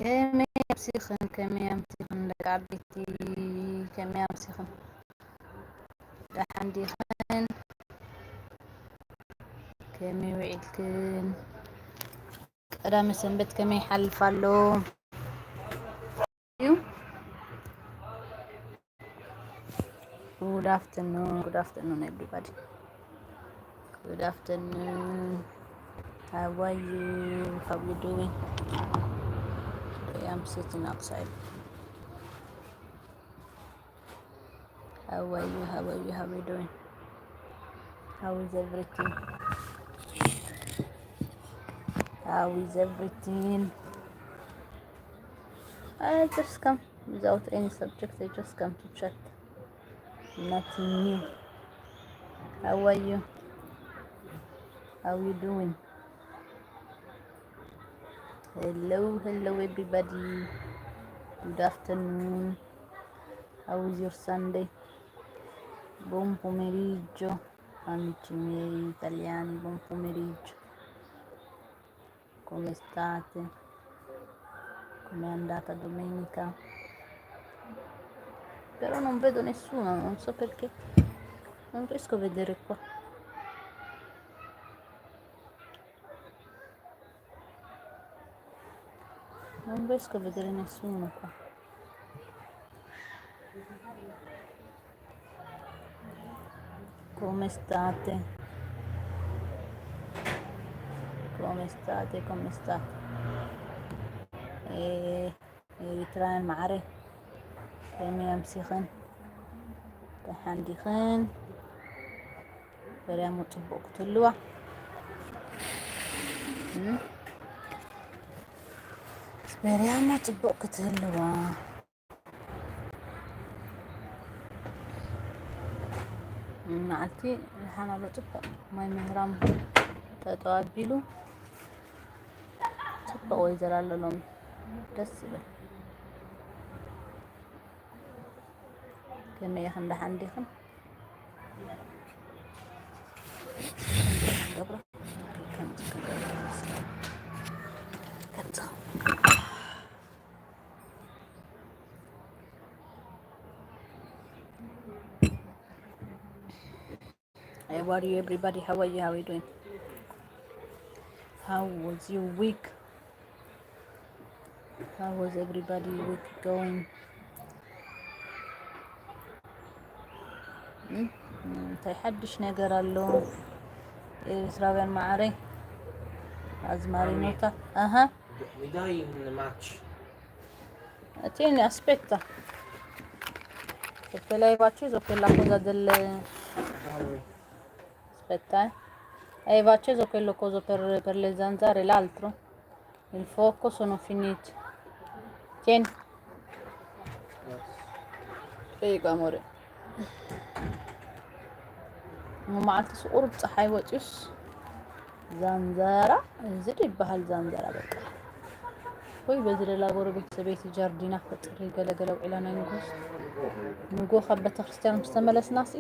كمية مسيخن كمية مسيخن لك عبيتي كمية مسيخن لحندي خن كمية وعيدكن قدام سنبت كمية حلفالو Good afternoon everybody. Good afternoon. How are you? How you doing? Today I'm sitting outside. How are you? How are you? How are you doing? How is everything? How is everything? I just come without any subject. I just come to chat. Nothing new. How are you? How you doing? Hello everybody. Good afternoon. How was your Sunday? Buon pomeriggio. Amici miei italiani, buon pomeriggio. Come state? Com'è andata domenica? Però non vedo nessuno, non so perché. Non riesco a vedere qua. Non riesco a vedere nessuno qua. Come state? Come state? Come state? إريترا المعرة كمية مسيخن تحندي خن بريامو تبوك تلوة بريامو تبوك تلوة معلتي الحنا بطبق ماي مهرام تتوابيلو تبقى ويزر لهم دس بل كمية خن تحندي خن How are you everybody? How are you? How are you doing? How was your week? How was everybody's week going? تيحدش ነገር አለው ኤርትራውያን ማዕረ አዝማሪ ኖታ aha mi dai un match tieni aspetta perché l'hai acceso quella cosa del aspetta hai acceso quello coso per le zanzare l'altro il fuoco sono finiti tieni prego amore معلت قرب ፀሐይ ወጪስ ዛንዛራ እዚህ ይባል ዛንዛራ በቃ ወይ በዝለላ ጎረቤት ቤት ጃርዲና ፈጥሪ ገለገለው ኢላና ንጎ ከበተ ክርስቲያን ምስተመለስናሲ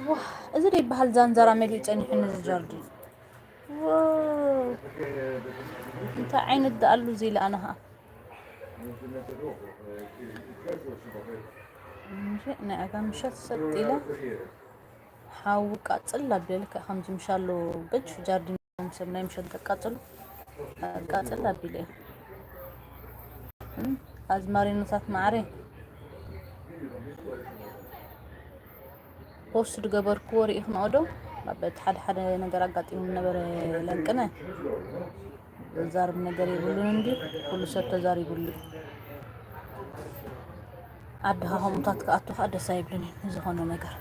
ዋህ እዚህ ይባል ዛንዛራ መሊጨን ይህን ጃርዲ ዋው እንታ አይነት ዳሉ ዚላ አናሃ እንጂ ነአጋ ምሸት ሰጥይላ حاوك أتصل بيلك خمس مشالو بتش جاردين مسمى مشان تقاتل قاتل بيله أزماري نصات معري بوست جبر كوري إخنا أدو ببت حد نجار قاتي من نبر لنكنا زار نجاري بلوندي كل سبت زاري بلو عدها هم تاتك هذا سايبني زخانة نجار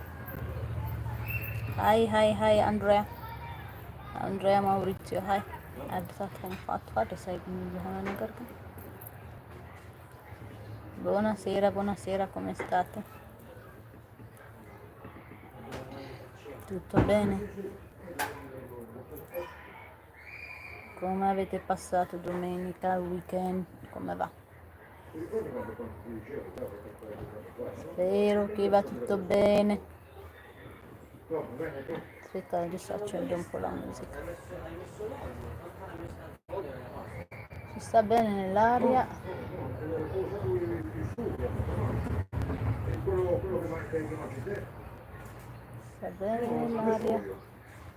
هاي أندريا ماوريتيو هاي عدتهم فاتفا دسايبني زخانة نجار buonasera come state? Tutto bene? Come avete passato domenica, weekend? Come va? Spero che va tutto bene. Aspetta, adesso accendo un po' la musica. Si sta bene nell'aria. Va bene Maria.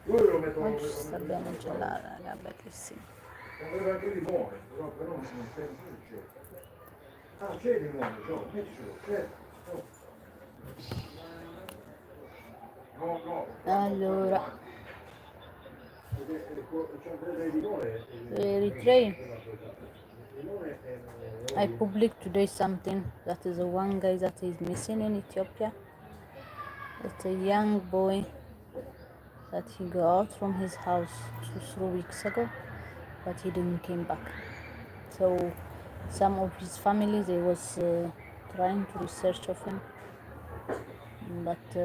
Oggi sta bene già la bellissima. Aveva anche limone, però non c'è. Ah, c'è il limone, Gio, mettilo, certo. No. Allora, C'è del limone. Eritrea. I published today something that is the one guy that is missing in Ethiopia. It's a young boy that he got out from his house 2-3 weeks ago, but he didn't came back. So some of his family they was trying to research of him, but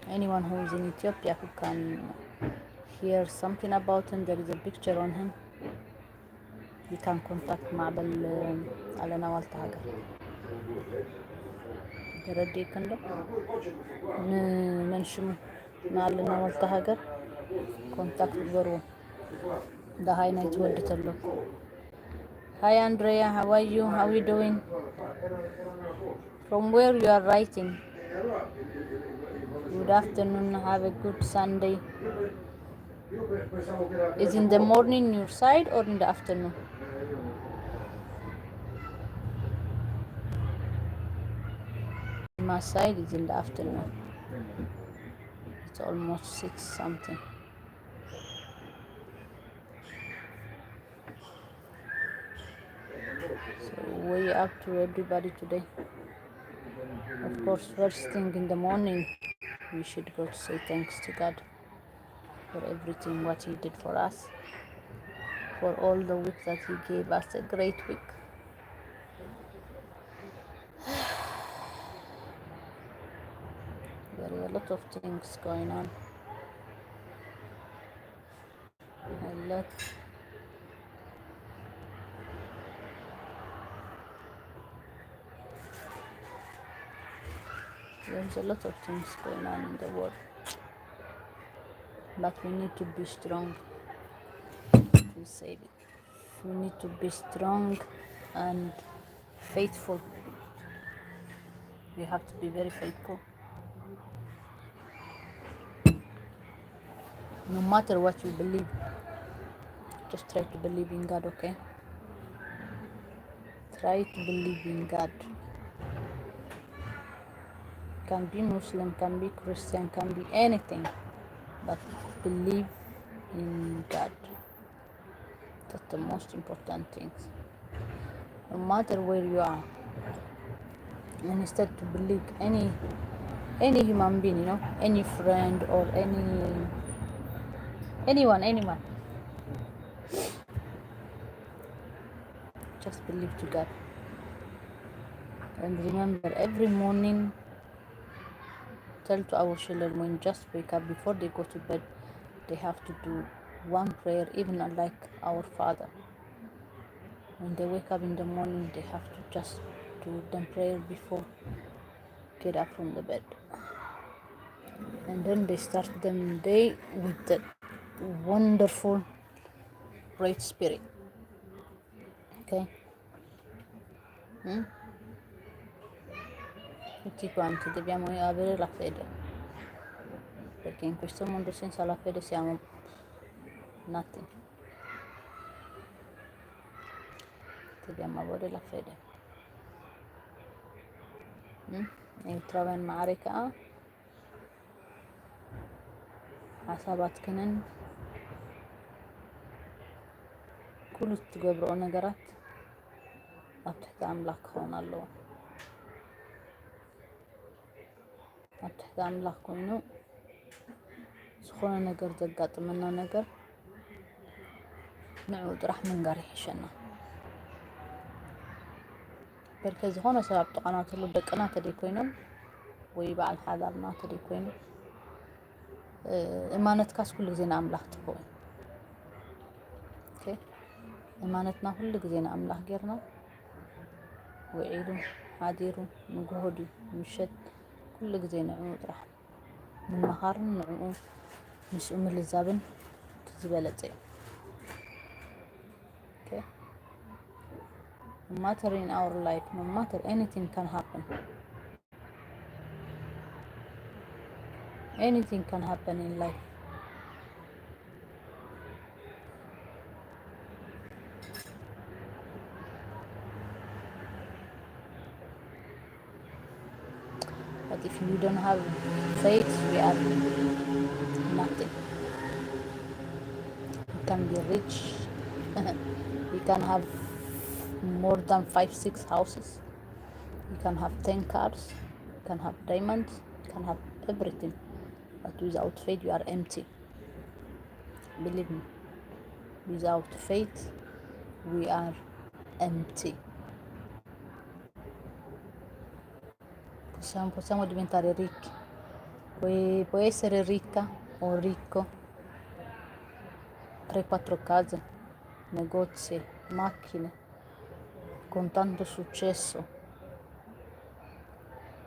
anyone who is in Ethiopia who can hear something about him, there is a picture on him. You can contact معبل على نوال تهاجر. تردي كندا منشمو معلنا نوال تهاجر contact برو ده هاي نايت ودت له. Hi Andrea, how are you? How are you doing? From where you are writing? Good afternoon. Have a good Sunday. Is in the morning your side or in the afternoon? My side is in the afternoon. It's almost 6 something. So way up to everybody today. Of course, first thing in the morning, we should go to say thanks to God for everything what He did for us, for all the week that He gave us a great week. There are a lot of things going on. A lot. There's a lot of things going on in the world. But we need to be strong to save it. We need to be strong and faithful. We have to be very faithful. No matter what you believe, just try to believe in God, okay? Try to believe in God. Can be Muslim, can be Christian, can be anything, but believe in God. That's the most important thing. No matter where you are, and instead to believe any human being, any friend or anyone. Just believe to God. And remember, every morning, tell to our children when just wake up before they go to bed, they have to do one prayer, even like our Father. When they wake up in the morning, they have to just do the prayer before get up from the bed. And then they start the day with the wonderful, great spirit. Ok? Tutti quanti dobbiamo avere la fede, perché in questo mondo senza la fede siamo nothing. Dobbiamo avere la fede. ኤርትራውያን ማዕረካ ሓሳባትክንን ኩሉ ትገብርኦ ነገራት ኣብ ትሕቲ ኣምላኽ ክኸውን ኣለዎ። ኣብ ትሕቲ ኣምላኽ ኮይኑ ዝኾነ ነገር ዘጋጥመና ነገር ንዕኡ ጥራሕ ምንጋር ይሕሸና። በርከ ዝኾነ ሰብ ኣብ ጥቓና ተሎ ደቅና ተደይ ኮይኖም ወይ በዓል ሓዳርና ተደይ ኮይኑ እማነትካስ ኩሉ ግዜ ንኣምላኽ ትኸውን። እማነትና ኩሉ ግዜ ንኣምላኽ ጌርና ውዒሉ ሓዲሩ ንግሆ ድዩ ምሸት ኩሉ ግዜ ንዕኡ ጥራሕ ምምኻርን ንዕኡ ምስኡ ምልዛብን ዝበለፀ እዩ። No matter in our life, no matter anything can happen, Anything can happen in life. But if we don't have faith, we are nothing. We can be rich. We can have more than 5, 6 houses. You can have 10 cars. You can have diamonds. You can have everything. But without faith, you are empty. Believe me. Without faith, we are empty. Possiamo diventare ricchi. Puoi essere ricca o ricco, 3, 4 case, negozi, macchine, con tanto successo,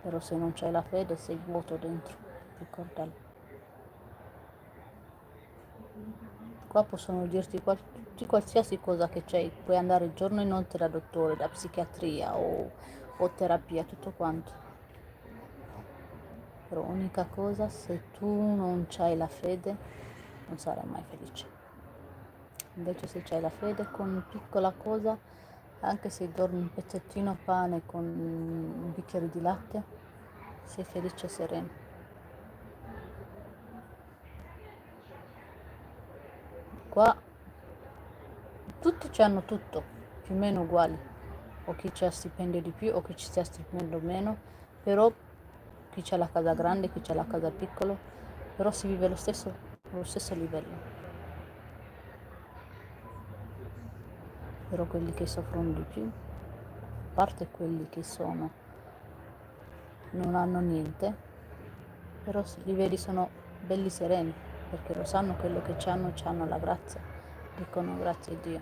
però se non c'hai la fede sei vuoto dentro, ricordalo. Qua possono dirti qualsiasi cosa che c'hai, puoi andare giorno e notte da dottore, da psichiatria o terapia, tutto quanto. Però unica cosa, se tu non c'hai la fede, non sarai mai felice. Invece se c'hai la fede con piccola cosa, anche se dormi un pezzettino pane con un bicchiere di latte, sei felice e sereno. Qua tutti ci hanno tutto, più o meno uguali, o chi c'ha stipendio di più o chi ci sta stipendio meno, però chi c'ha la casa grande, chi c'ha la casa piccola, però si vive allo stesso livello. Però quelli che soffrono di più, a parte quelli che non hanno niente, però li vedi sono belli sereni, perché lo sanno quello che c'hanno la grazia, dicono grazie a Dio.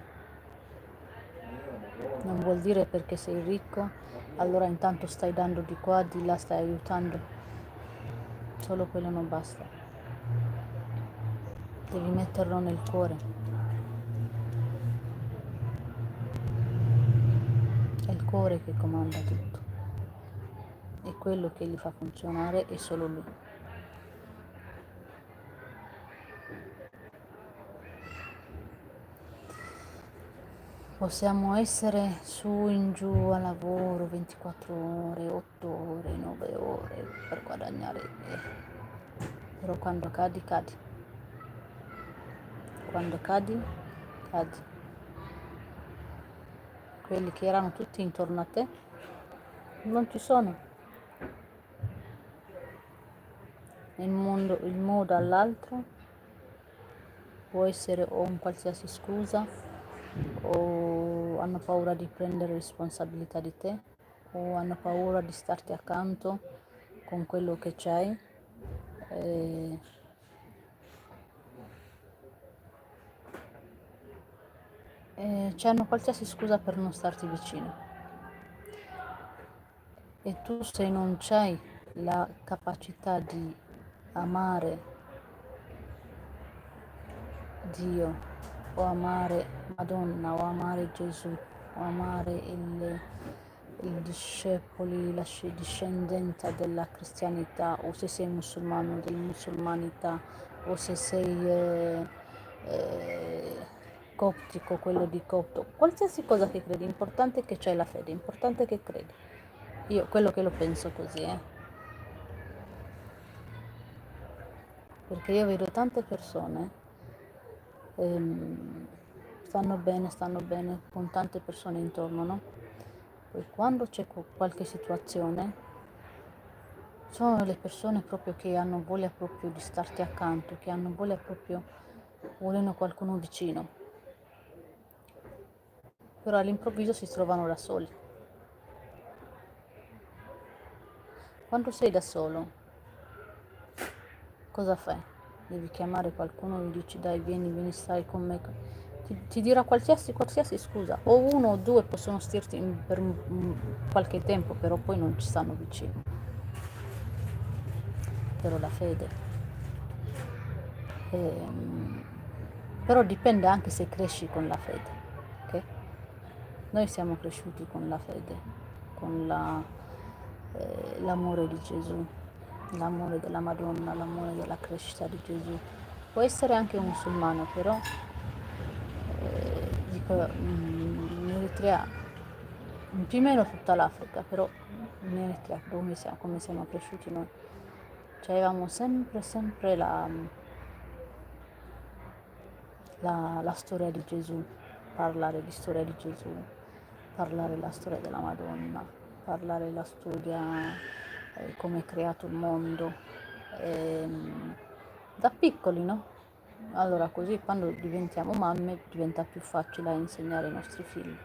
Non vuol dire perché sei ricco, allora intanto stai dando di qua, di là, stai aiutando, solo quello non basta, devi metterlo nel cuore. È il cuore che comanda tutto, è quello che li fa funzionare e solo lui. Possiamo essere su in giù a lavoro 24 ore, 8 ore, 9 ore per guadagnare, però quando cadi, cadi. Quando cadi, cadi. Quelli che erano tutti intorno a te non ci sono. Il mondo all'altro può essere o un qualsiasi scusa, o hanno paura di prendere responsabilità di te, o hanno paura di starti accanto con quello che c'hai. C'hanno qualsiasi scusa per non starti vicino. E tu se non c'hai la capacità di amare Dio, o amare Madonna, o amare Gesù, o amare i discepoli, la discendenza della cristianità, o se sei musulmano, dell'musulmanità, o se sei coptico, quello di copto, qualsiasi cosa che credi, importante è che c'hai la fede, importante è che credi. Io quello che lo penso così, perché io vedo tante persone stanno bene con tante persone intorno, no? Poi quando c'è qualche situazione, sono le persone proprio che hanno voglia proprio di starti accanto, che hanno voglia proprio, vogliono qualcuno vicino, però all'improvviso si trovano da soli. Quando sei da solo, cosa fai? Devi chiamare qualcuno e gli dici dai vieni stai con me. Ti dirà qualsiasi scusa, o uno o due possono stirti per qualche tempo, però poi non ci stanno vicino. Però la fede, però dipende anche se cresci con la fede, ok? Noi siamo cresciuti con la fede, con l'amore di Gesù, l'amore della Madonna, l'amore della crescita di Gesù. Può essere anche musulmano, però dico, in Eritrea, più o meno tutta l'Africa, però in Eritrea, come siamo cresciuti noi, cioè avevamo sempre la storia di Gesù, parlare di storia di Gesù, parlare la storia della Madonna, parlare la storia come è creato il mondo, da piccoli, no? Allora così quando diventiamo mamme diventa più facile insegnare ai nostri figli.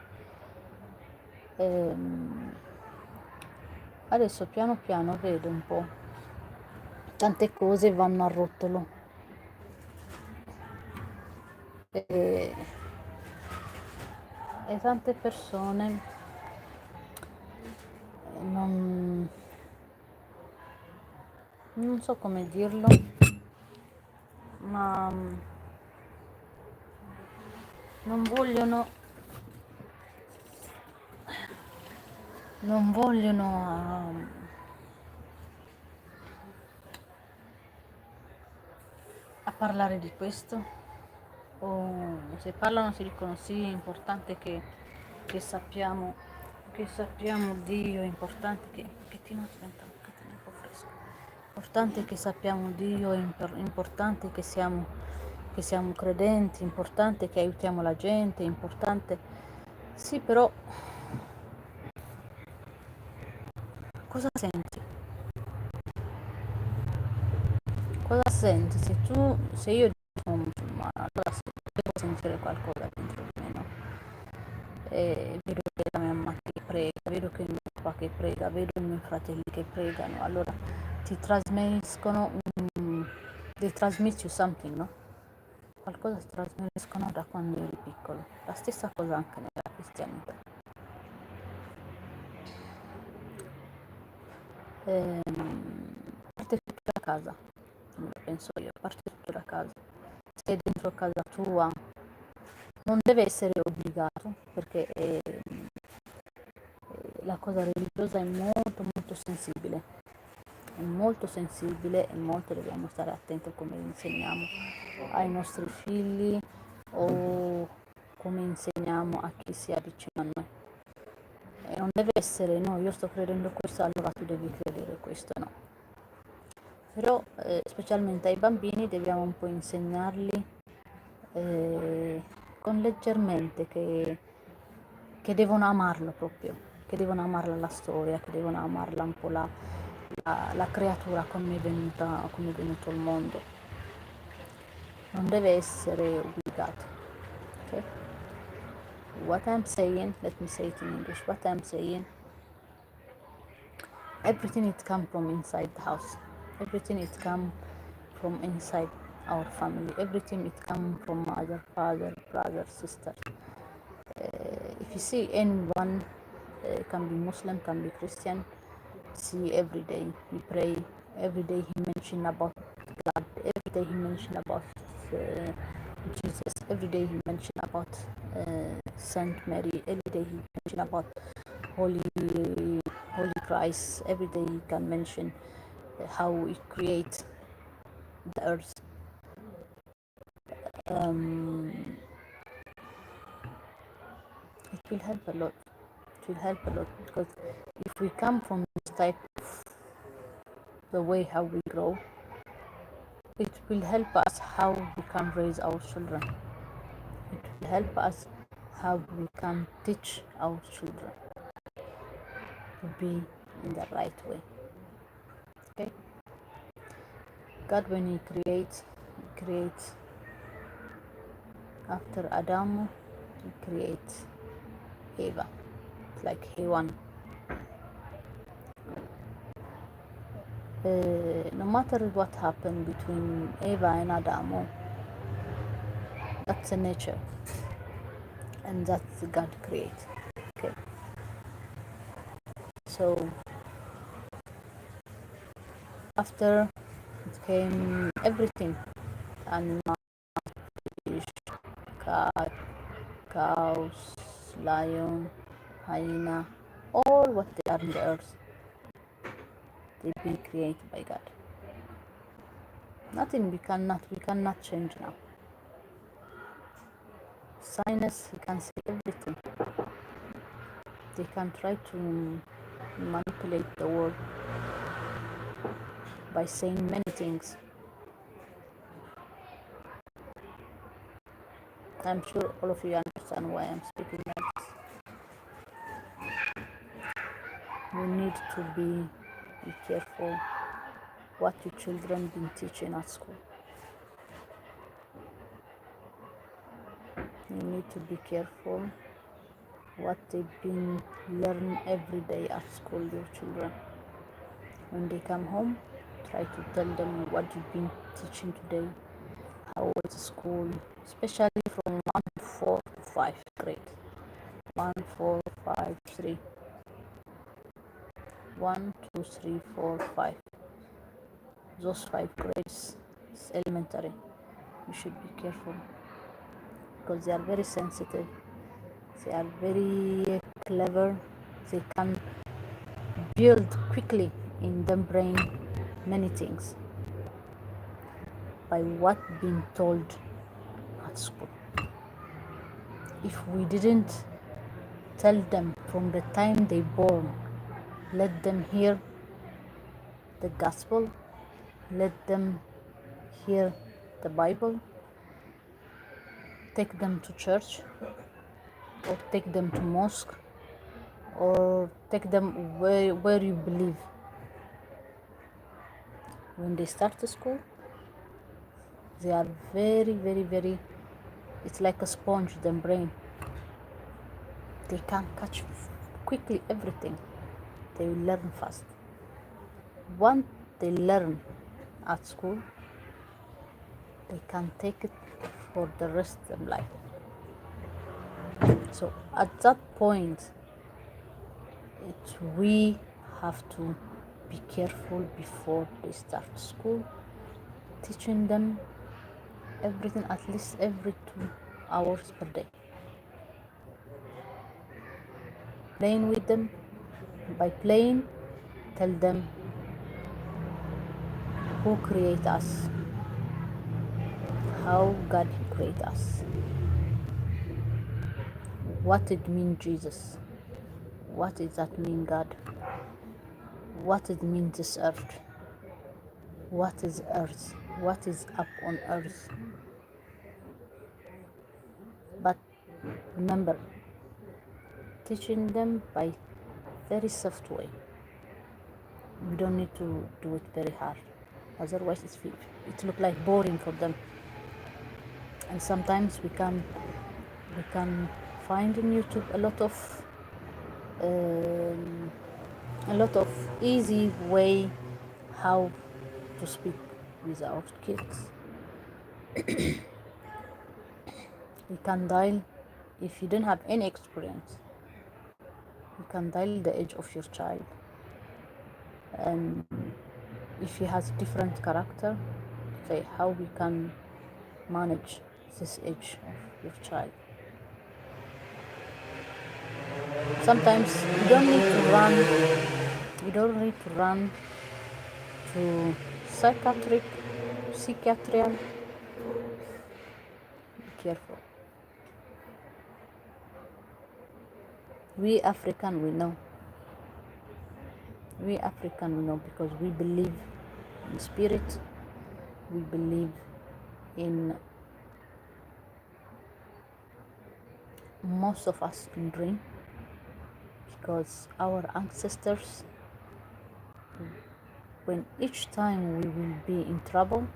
Adesso piano piano vedo un po', tante cose vanno a rotolo e tante persone non so come dirlo, ma non vogliono a parlare di questo, o se parlano si dicono sì, è importante che sappiamo Dio, è importante che ti non diventa un po' fresco. Importante che sappiamo Dio, è importante che siamo credenti, è importante che aiutiamo la gente, è importante. Sì, però cosa senti? Cosa senti? Se io sono musulmana, allora devo sentire qualcosa dentro di me, no? E vedo che la mia mamma che prega, vedo che il mio papà che prega, vedo i miei fratelli che pregano, allora ti trasmeriscono they transmit you something, no? Qualcosa ti trasmeriscono da quando eri piccolo. La stessa cosa anche nella cristianità. Parte tutto da casa, come penso io, parte tutto da casa. Se dentro casa tua non deve essere obbligato, perché la cosa religiosa è molto sensibile e molto dobbiamo stare attenti a come insegniamo ai nostri figli o come insegniamo a chi si avvicina a noi. E non deve essere no, io sto credendo questo, allora tu devi credere questo, no. Però specialmente ai bambini dobbiamo un po' insegnarli con leggermente che devono amarlo proprio, che devono amarla la storia, che devono amarla un po' la creatura come è venuto al mondo. Non deve essere obbligato. Okay? What I'm saying, let me say it in English, what I'm saying, everything it come from inside the house. Everything it come from inside our family. Everything it come from mother, father, brother, sister. If you see anyone, can be Muslim, can be Christian, see every day he pray, every day he mention about God, every day he mention about Jesus, every day he mention about Saint Mary, every day he mention about Holy Christ, every day he can mention how we create the earth. It will help a lot. It will help a lot because if we come from this type of the way how we grow, it will help us how we can raise our children. It will help us how we can teach our children to be in the right way. Okay? God, when He creates after Adam, He creates Eva, like Hewan. No matter what happened between Eva and Adamo, that's a nature, and that's God create. Okay. So after it came everything, animals, fish, cat, cows, lion, hyena, all what they are in the earth. They've been created by God. Nothing we cannot change now. Science, we can say everything. They can try to manipulate the world by saying many things. I'm sure all of you understand why I'm speaking like this. You need to be careful what your children been teaching at school. You need to be careful what they've been learning every day at school, your children. When they come home, try to tell them what you've been teaching today, how was school, especially from 1 to 4 to 5 grade. 1, 4, 5, 3. 1, 2, 3, 4, 5. Those 5 grades is elementary. You should be careful because they are very sensitive. They are very clever. They can build quickly in the brain many things by what being told at school. If we didn't tell them from the time they born, let them hear the gospel, let them hear the Bible, take them to church or take them to mosque or take them where you believe. When they start to school, they are very, it's like a sponge, the brain. They can catch quickly everything. They will learn fast. Once they learn at school, they can take it for the rest of their life. So at that point, we have to be careful before they start school, teaching them everything at least every 2 hours per day. Playing with them. By playing, tell them who created us, how God created us, what it means Jesus, what does that mean God, what it means this earth, what is earth, what is up on earth. But remember, teaching them by very soft way. We don't need to do it very hard, otherwise it look like boring for them. And sometimes we can find in YouTube a lot of easy way how to speak with our kids. You can dial, if you don't have any experience, you can dial the age of your child, and if he has different character, say how we can manage this age of your child. Sometimes you don't need to run to psychiatric. Be careful. We African, we know because we believe in spirit, we believe in, most of us in dream, because our ancestors, when each time we will be in trouble,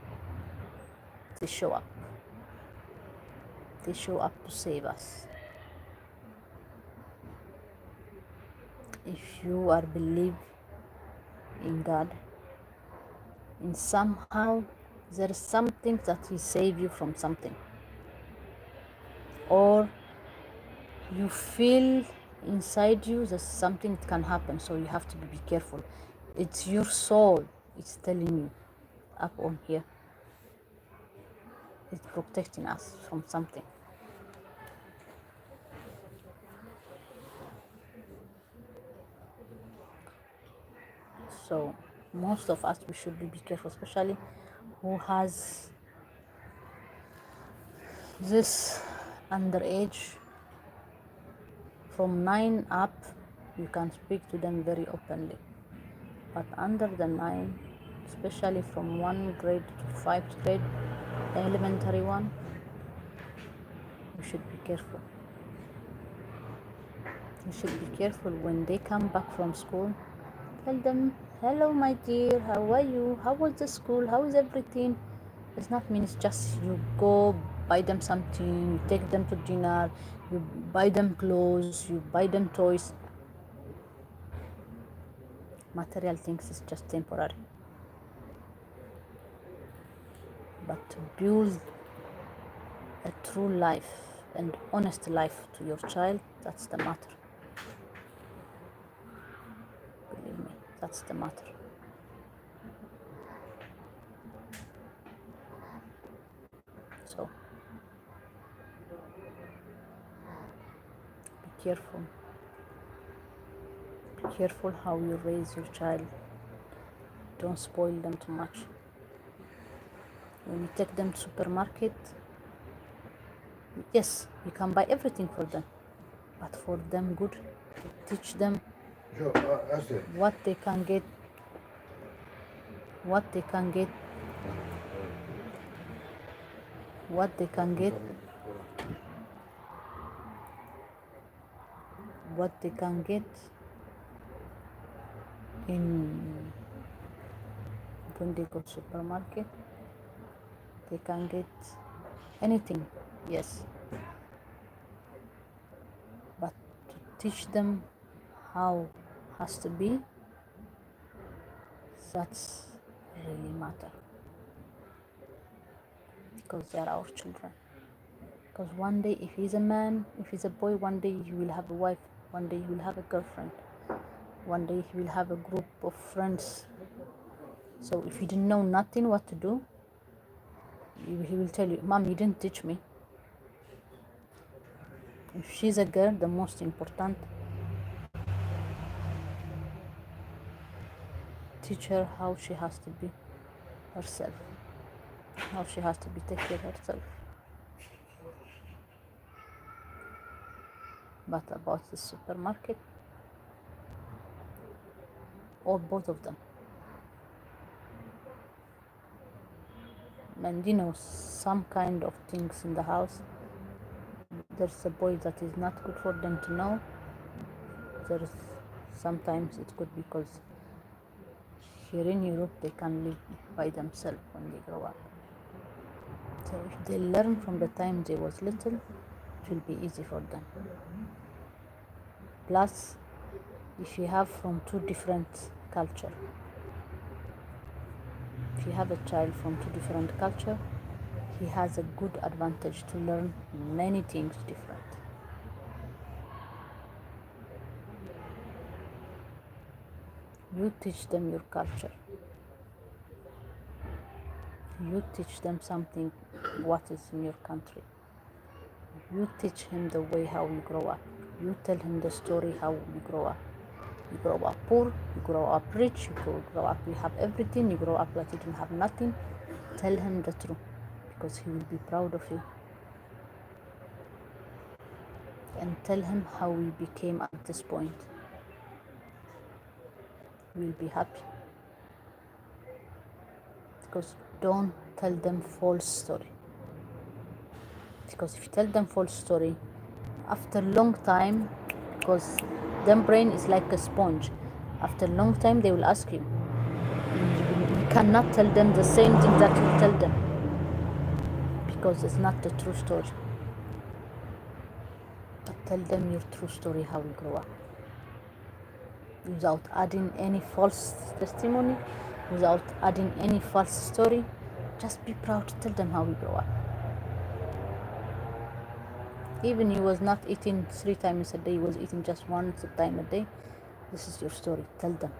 they show up to save us. If you are believe in God, in somehow there is something that will save you from something, or you feel inside you that something can happen, so you have to be careful. It's your soul, it's telling you up on here, it's protecting us from something. So Most of us, we should be careful, especially who has this underage. From 9 up, you can speak to them very openly, but under the 9, especially from 1 grade to 5th grade, the elementary one, you should be careful. You should be careful when they come back from school. Tell them, hello my dear, how are you? How was the school? How is everything? It's not mean it's just you go buy them something, you take them to dinner, you buy them clothes, you buy them toys. Material things is just temporary. But to build a true life and honest life to your child, that's the matter. Believe me, that's the matter. So be careful. Be careful how you raise your child. Don't spoil them too much. When you take them to supermarket, yes, you can buy everything for them, but for them good. Teach them Joe, that's it. what they can get, what they can get, what they can get, what they can get in when they go to supermarket. They can get anything, yes, but to teach them how has to be, that's really matter, because they are our children. Because one day, if he's a man, if he's a boy, one day he will have a wife, one day he will have a girlfriend, one day he will have a group of friends. So if he didn't know nothing what to do, he will tell you, Mom, you didn't teach me. If she's a girl, the most important, teach her how she has to be herself, how she has to be take care of herself. But about the supermarket, or both of them, and you know, some kind of things in the house, there's a boy that is not good for them to know. There's sometimes it could be because here in Europe they can live by themselves when they grow up. So if they learn from the time they was little, it will be easy for them. Plus, if you have from two different culture, if you have a child from two different culture, he has a good advantage to learn many things different. You teach them your culture. You teach them something what is in your country. You teach him the way how you grow up. You tell him the story how you grow up. You grow up poor, you grow up rich, you grow up, you have everything, you grow up like you didn't have nothing. Tell him the truth, because he will be proud of you. And tell him how we became at this point. He will be happy. Because don't tell them false story. Because if you tell them false story, after long time, because them brain is like a sponge, after long time they will ask you. You cannot tell them the same thing that you tell them, because it's not the true story. But tell them your true story, how you grow up, without adding any false testimony, without adding any false story. Just be proud to tell them how you grow up. Even he was not eating 3 times a day, he was eating just 1 time a day. This is your story, tell them.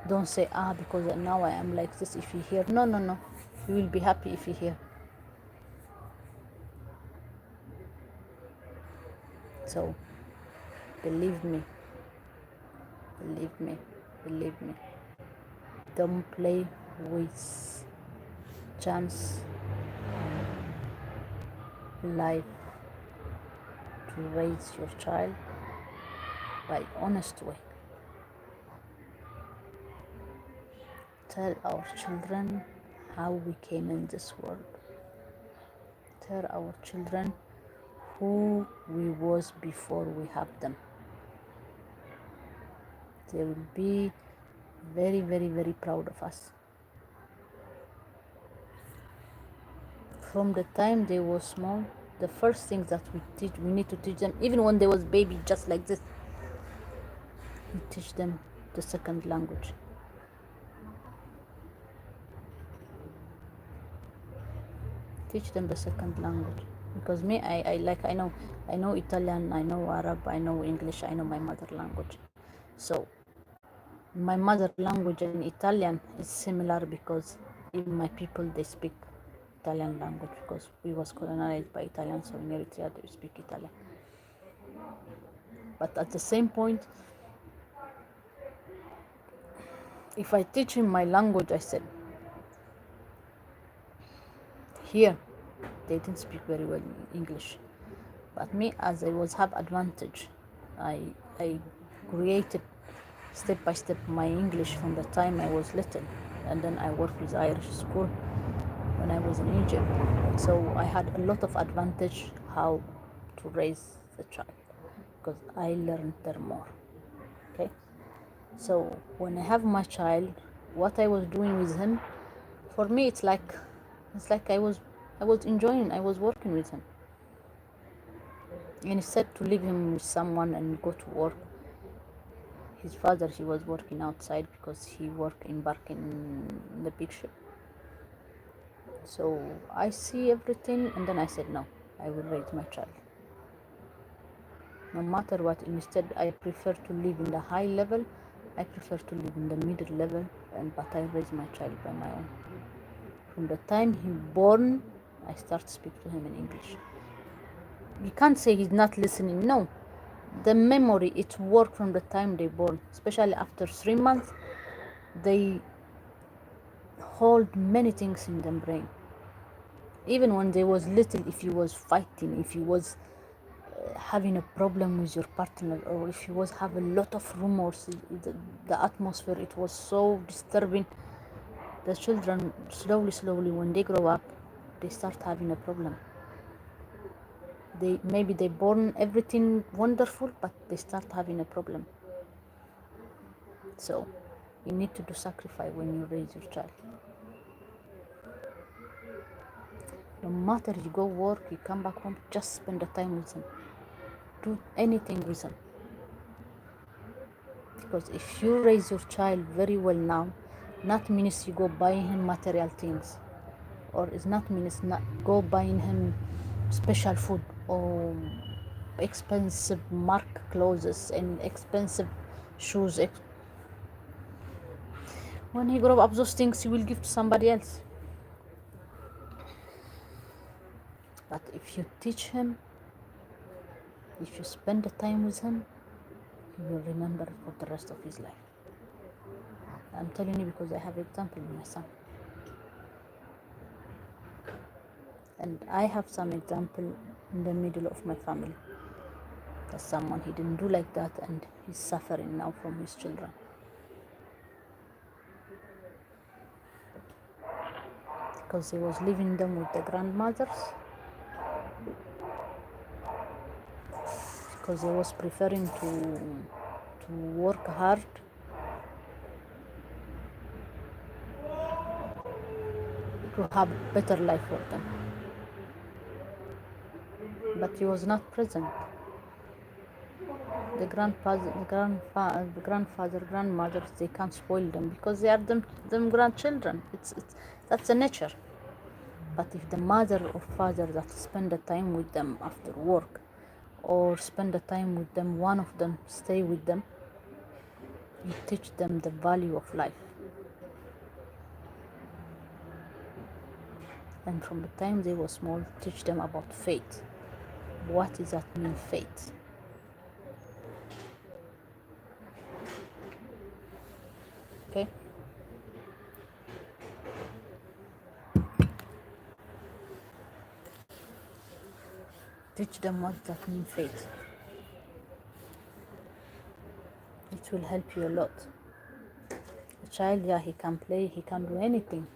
Don't say, because now I am like this, if you hear. No, no, no. You will be happy if you hear. So, believe me, Believe me. Don't play with chance life to raise your child by honest way. Tell our children how we came in this world. Tell our children who we was before we have them. They will be very, very, very proud of us. From the time they were small, the first thing that we need to teach them, even when they was baby, just like this, we teach them the second language. Teach them the second language. Because me, I know Italian, I know Arab, I know English, I know my mother language. So my mother language and Italian is similar because even my people, they speak Italian language because we was colonized by Italians, so in Eritrea they speak Italian. But at the same point, if I teach him my language, I said, here they didn't speak very well English, but me, as I was have advantage, I created step by step my English from the time I was little, and then I worked with Irish school when I was in Egypt. So I had a lot of advantage how to raise the child because I learned there more. Okay, so when I have my child, what I was doing with him, for me it's like I was enjoying, I was working with him. And instead to leave him with someone and go to work, his father, he was working outside because he worked embarking in the big ship. So I see everything, and then I said, no, I will raise my child. No matter what, instead I prefer to live in the high level, I prefer to live in the middle level, but I raise my child by my own. From the time he born, I start to speak to him in English. You can't say he's not listening, no. The memory, it works from the time they born, especially after 3 months, they hold many things in their brain. Even when they was little, if you was fighting, if you was having a problem with your partner, or if you was have a lot of rumors, the atmosphere, it was so disturbing. The children slowly when they grow up, they start having a problem. Maybe they born everything wonderful, but they start having a problem. So you need to do sacrifice when you raise your child. No matter you go work, you come back home, just spend the time with him. Do anything with him. Because if you raise your child very well now, not means you go buying him material things, or it's not means not go buying him special food or expensive mark clothes and expensive shoes. When he grow up, those things he will give to somebody else. But if you teach him, if you spend the time with him, he will remember for the rest of his life. I'm telling you because I have an example in my son. And I have some example in the middle of my family. There's someone he didn't do like that, and he's suffering now from his children. Because he was leaving them with the grandmothers. Because he was preferring to work hard. To have better life for them. But he was not present. The grandfather, grandmothers, they can't spoil them because they are them grandchildren. That's the nature. But if the mother or father that spend the time with them after work, or spend the time with them, one of them stay with them, you teach them the value of life. And from the time they were small, teach them about faith. What does that mean, faith? Okay. Teach them what that means faith. It will help you a lot. A child, yeah, he can play, he can do anything.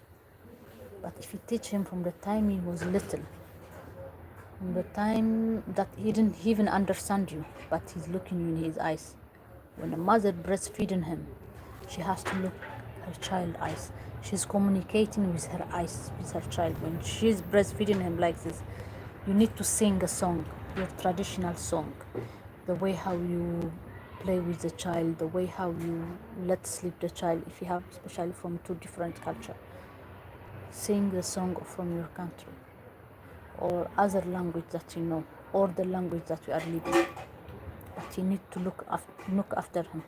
But if you teach him from the time he was little, from the time that he didn't even understand you, but he's looking you in his eyes. When a mother breastfeeding him, she has to look her child eyes. She's communicating with her eyes, with her child. When she's breastfeeding him like this, you need to sing a song, your traditional song, the way how you play with the child, the way how you let sleep the child, if you have, especially from two different culture. Sing the song from your country or other language that you know, or the language that you are living. But you need to look after him.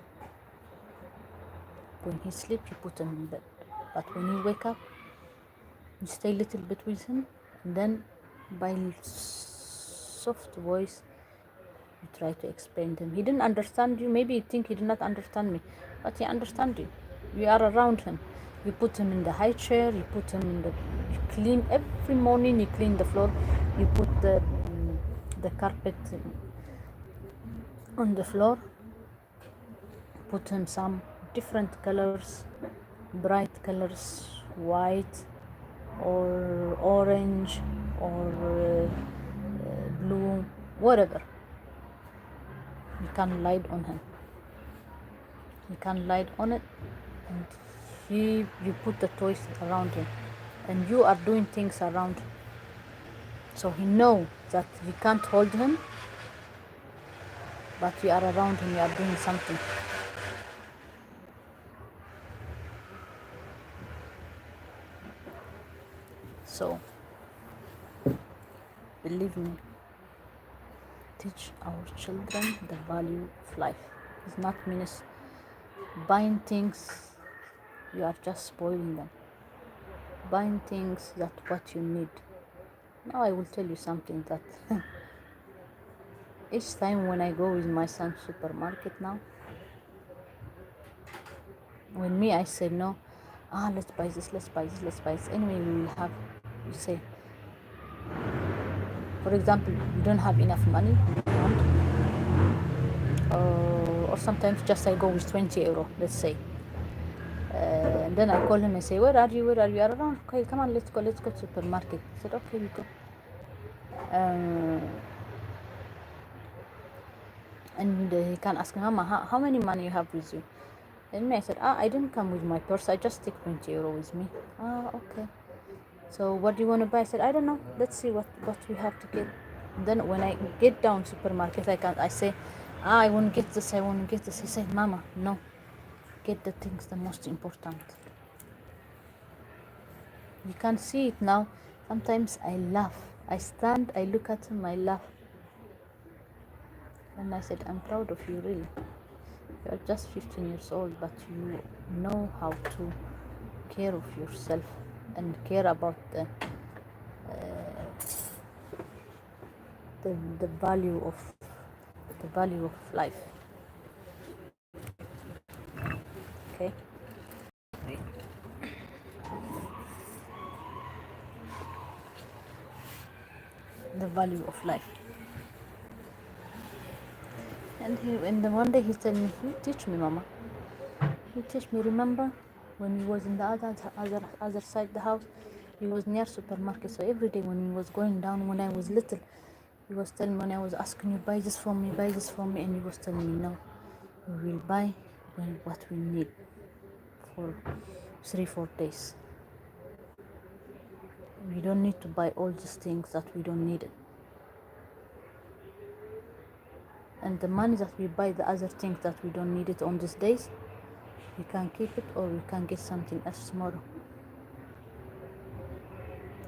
When he sleeps, you put him in bed. But when you wake up, you stay a little bit with him, and then by soft voice, you try to explain to him. He didn't understand you. Maybe you think he did not understand me, but he understands you. You are around him. You put him in the high chair. You put him in you clean every morning. You clean the floor. You put the carpet on the floor. Put him some different colors, bright colors, white or orange or blue, whatever. You can light on him. You can light on it, and you put the toys around him, and you are doing things around him. So he knows that you can't hold him, but you are around him, you are doing something. So, believe me, teach our children the value of life. It's not means buying things, you are just spoiling them. Buying things that what you need. Now I will tell you something that each time when I go with my son to supermarket now, when me I say no, let's buy this, let's buy this, let's buy this. Anyway, we will have, you say, for example, you don't have enough money, or sometimes just I go with 20 euro, let's say. And then I call him and say, where are you? Where are you? Around. Okay, come on, let's go to supermarket. I said, okay, we go. And he can ask me, Mama, how many money you have with you? And me, I said, I didn't come with my purse. I just take 20 euro with me. Okay. So what do you want to buy? I said, I don't know. Let's see what we have to get. And then when I get down supermarket, I say, I want to get this. I want to get this. He said, Mama, no. Get the things the most important. You can see it now. Sometimes I laugh. I stand, I look at him, I laugh. And I said, I'm proud of you, really. You're just 15 years old, but you know how to care of yourself and care about the value of life. Okay. The value of life. And the one day he told me, you teach me, Mama. You teach me. Remember when he was in the other side of the house? He was near supermarket. So every day when he was going down, when I was little, he was telling me, when I was asking you, buy this for me, and he was telling me, no, we will buy what we need for 3-4 days. We don't need to buy all these things that we don't need it. And the money that we buy the other things that we don't need it on these days, we can keep it or we can get something else tomorrow.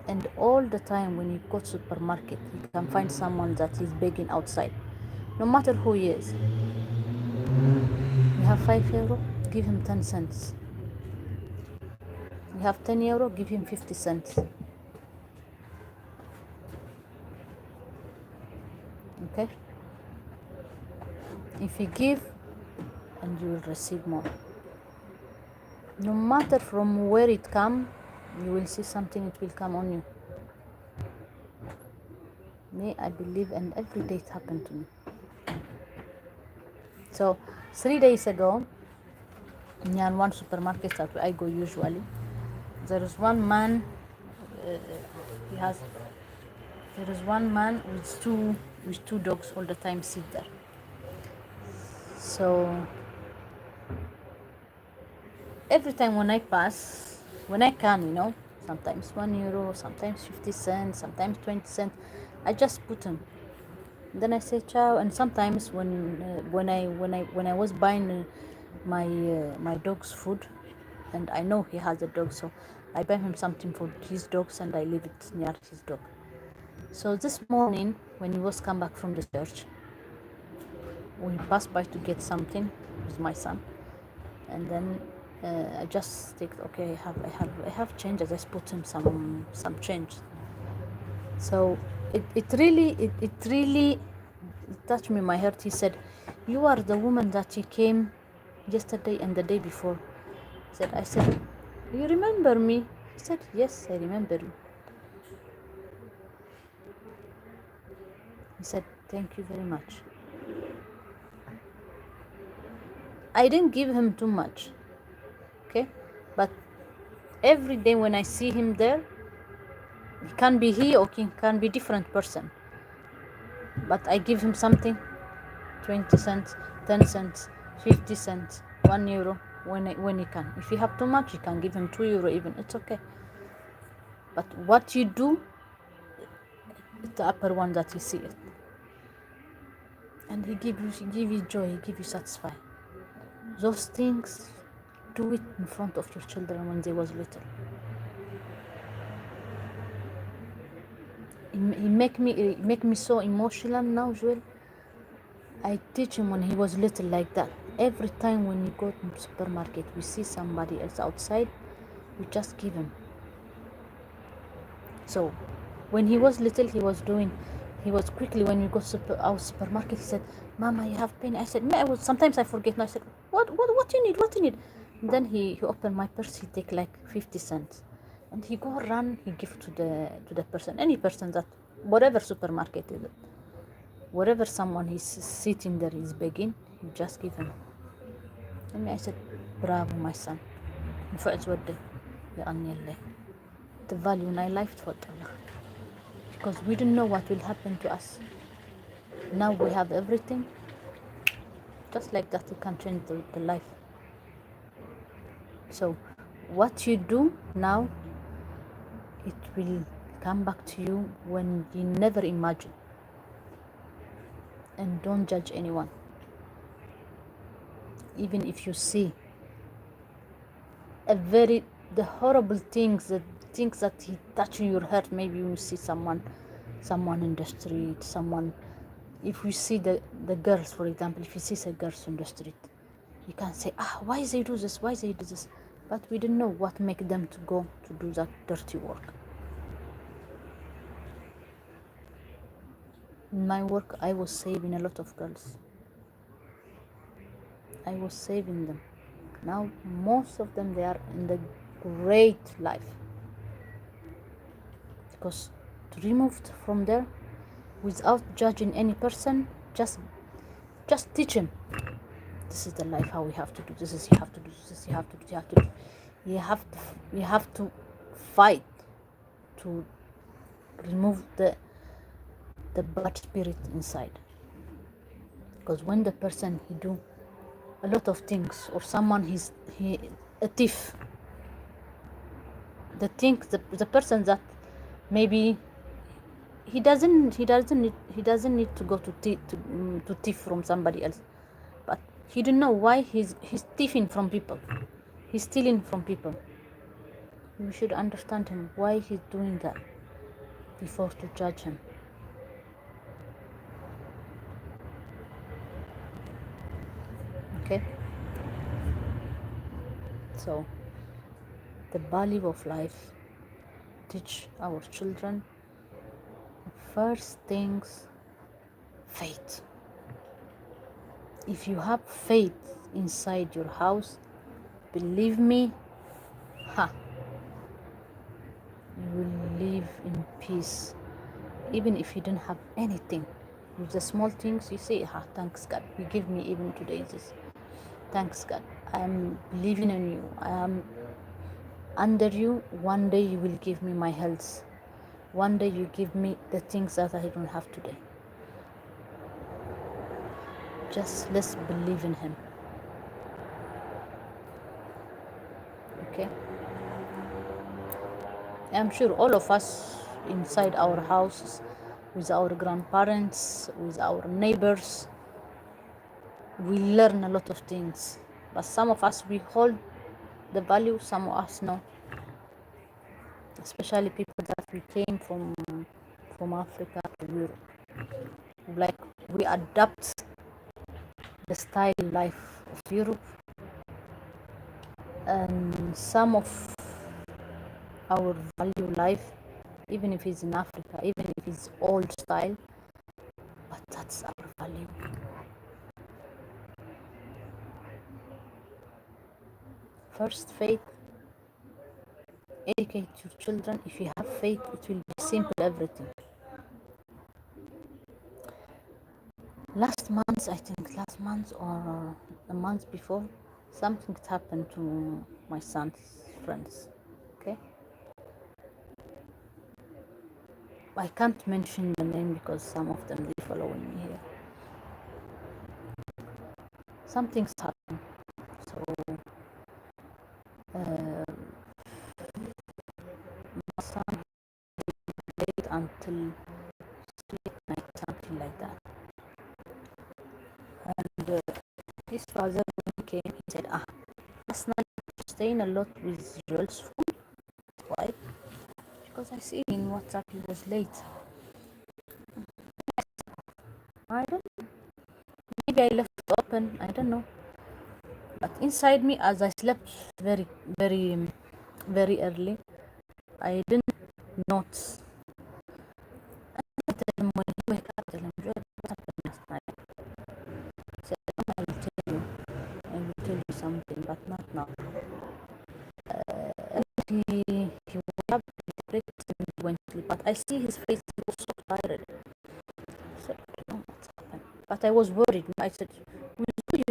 And all the time when you go to supermarket, you can find someone that is begging outside, no matter who he is. You have 5 euro, give him 10 cents. You have 10 euro, give him 50 cents. Okay? If you give, and you will receive more. No matter from where it come, you will see something, it will come on you. Me, I believe, and every day it happened to me. So 3 days ago, in one supermarket that I go usually, there is one man. He has. There is one man with two dogs all the time sit there. So every time when I pass, when I can, sometimes €1, sometimes 50 cents, sometimes 20 cents, I just put him. Then I say ciao. And sometimes when I was buying my dog's food, and I know he has a dog, so I buy him something for his dogs and I leave it near his dog. So this morning when he was come back from the church, we passed by to get something with my son, and then I just think, okay, I have change. I just put him some change. So it really touched me, my heart. He said, "You are the woman that he came yesterday and the day before." I said, "You remember me?" He said, "Yes, I remember you." He said, "Thank you very much." I didn't give him too much, okay? But every day when I see him there, it can be he or it can be different person. But I give him something, 20 cents, 10 cents, 50 cents, €1 when he can. If you have too much, you can give him €2 even. It's okay. But what you do, it's the upper one that you see it. And he give you joy, he give you satisfy. Those things, do it in front of your children when they was little. He make me so emotional now, Joel. I teach him when he was little like that. Every time when we go to the supermarket, we see somebody else outside, we just give him. So when he was little, he was quickly, when we go to our supermarket, he said, "Mama, you have penny." I said, sometimes I forget. And I said, what you need? What you need? And then he opened my purse, he take like 50 cents. And he go run, he give to the person, any person that, whatever supermarket is it. Wherever someone is sitting there is begging, you just give him. And I said, "Bravo, my son. The value in our life, because we don't know what will happen to us. Now we have everything. Just like that, you can change the life. So what you do now, it will come back to you when you never imagine. And don't judge anyone. Even if you see the horrible things, the things that he touch your heart. Maybe you see someone in the street, if you see the girls, for example, if you see a girls in the street, you can say, why they do this, but we don't know what make them to go to do that dirty work. In my work, I was saving a lot of girls. I was saving them. Now most of them, they are in the great life, because to remove from there without judging any person, just teach him, this is the life, how we have to do this, is you have to do this, you have to do, you have to fight to remove the bad spirit inside. Because when the person, he do a lot of things, or someone he a thief, the person that maybe he doesn't need to go to thief from somebody else, but he don't know why he's thieving from people, he's stealing from people. You should understand him, why he's doing that, before to judge him. Okay? So the value of life, teach our children. First things, faith. If you have faith inside your house, believe me, Ha, you will live in peace. Even if you don't have anything, with the small things you say, ah, thanks God, you give me even today this. Thanks God, I am believing in you. I am under you. One day you will give me my health. One day you give me the things that I don't have today. Just let's believe in him. Okay, I'm sure all of us inside our houses, with our grandparents, with our neighbors, we learn a lot of things. But some of us we hold the value, some of us no. Especially people that we came from Africa to Europe. Like we adapt the style life of Europe, and some of our value life, even if it's in Africa, even if it's old style, but that's our value. First, faith. Educate your children. If you have faith, it will be simple everything. Last month or a month before, something happened to my son's friends. Okay, I can't mention the name because some of them they following me here. Something's happened, so my son played until late night, something like that. And his father, when he came, he said, "Ah, last night you're staying a lot with Joel's phone. Why? Because I see in WhatsApp he was late." I don't know. Maybe I left it open. I don't know. But inside me, as I slept very early, I didn't notice. I tell him when he wake up, tell him, "Joel, what happened last night?" He said, "Mama, I will tell you. I will tell you something, but not now." He woke up, he breakfast, and he went to sleep. But I see his face, he was so tired. I said, "I don't know what's happened." But I was worried. I said, he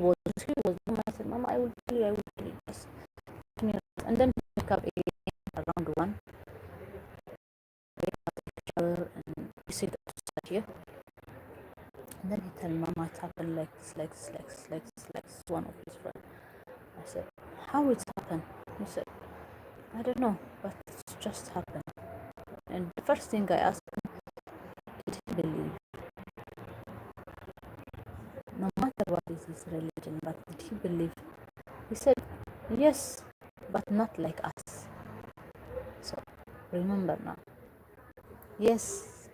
was. Mama, I said, "Mama, I will tell you, I will tell you." Just give me a rest. And then he wake up around 1, shower, and he sit outside here. And then he tell Mama it happened like this, like this, like this, like this, like this, one of his friends. I said, "How it's happened?" He said, "I don't know, but it's just happened." And the first thing I asked him, did he believe? No matter what is his religion, but did he believe? He said, "Yes, but not like us." So remember now. Yes,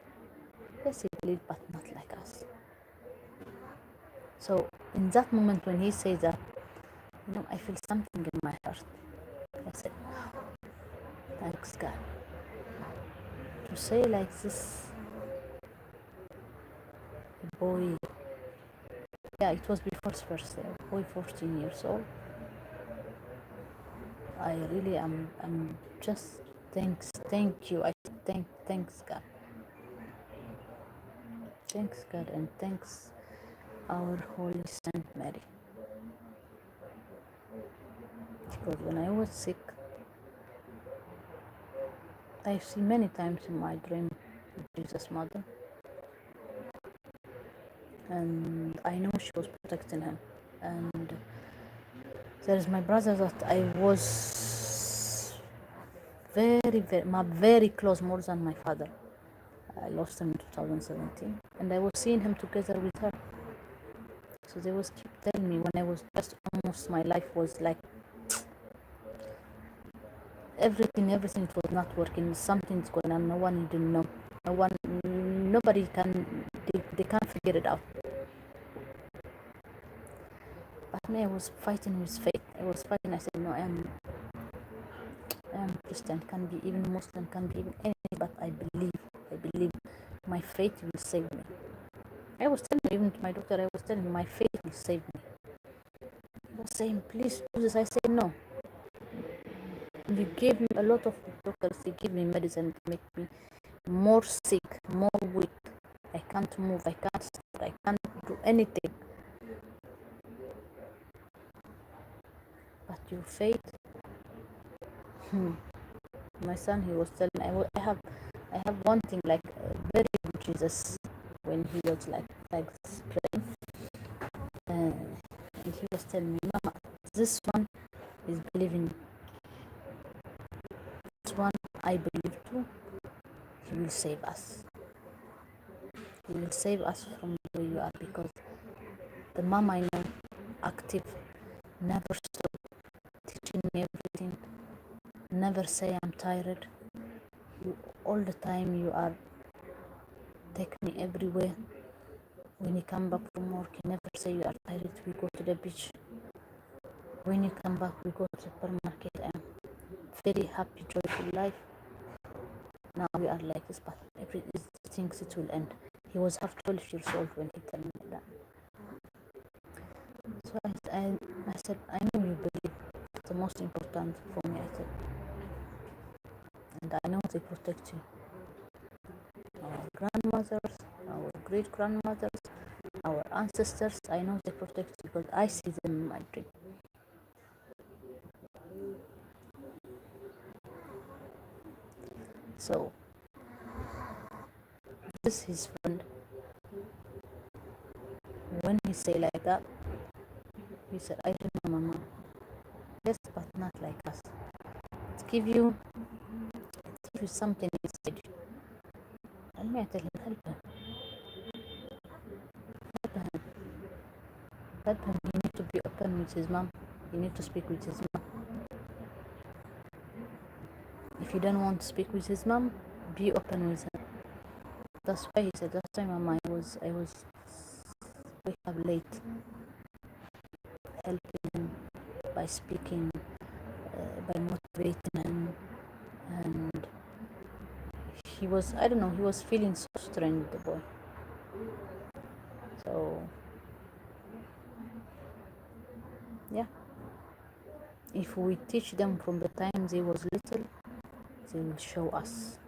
he believed, but not like us. So in that moment when he said that, I feel something in my heart. I said, thanks God. To say like this, boy, yeah, it was before his birthday, boy 14 years old. I really I'm just thank you. I thanks God. Thanks God, and thanks our Holy Saint Mary. Because when I was sick, I see many times in my dream Jesus' mother, and I know she was protecting him. And there is my brother that I was very close, more than my father. I lost him in 2017, and I was seeing him together with her. So they was keep telling me when I was just almost, my life was like everything it was not working. Something's going on. No one didn't know. Nobody can. They can't figure it out. But me, I was fighting with faith. I was fighting. I said, no, I am Christian. Can be even Muslim. Can be even anything. But I believe my faith will save me. I was telling even to my doctor. I was telling my faith will save me. He was saying, please do this. I said, no, You gave me a lot of doctors. They give me medicine to make me more sick, more weak. I can't move. I can't stand. I can't do anything. But your faith, my son, he was telling me, I have one thing like very good Jesus when he was like this praying, and he was telling me, Mama, this one is believing. This one I believe too. He will save us. He will save us from where you are, because the mom I know, active, never stop teaching me everything, never say I'm tired. You all the time you are take me everywhere. When you come back from work, you never say you are tired. We go to the beach. When you come back, we go to the supermarket. I'm very happy, joyful life. Now we are like this, but everything thinks it will end. He was half 12 years old when he told me that. So I said, I know you believe. It's the most important for me, I said. And I know they protect you. Our grandmothers, our great grandmothers, our ancestors, I know they protect you because I see them in my dream. So this is his friend. When he say like that, he said, I don't know, Mama. Yes, but not like us. It give you something inside you. And me, I tell him, help him. Help him. Help him. He need to be open with his mom. He need to speak with his mom. If he don't want to speak with his mom, be open with him. That's why he said last time, Mama, I was wake up late, helping him by speaking, by motivating him, and he was, I don't know, he was feeling so strange, the boy. So yeah, if we teach them from the time they was little, they will show us.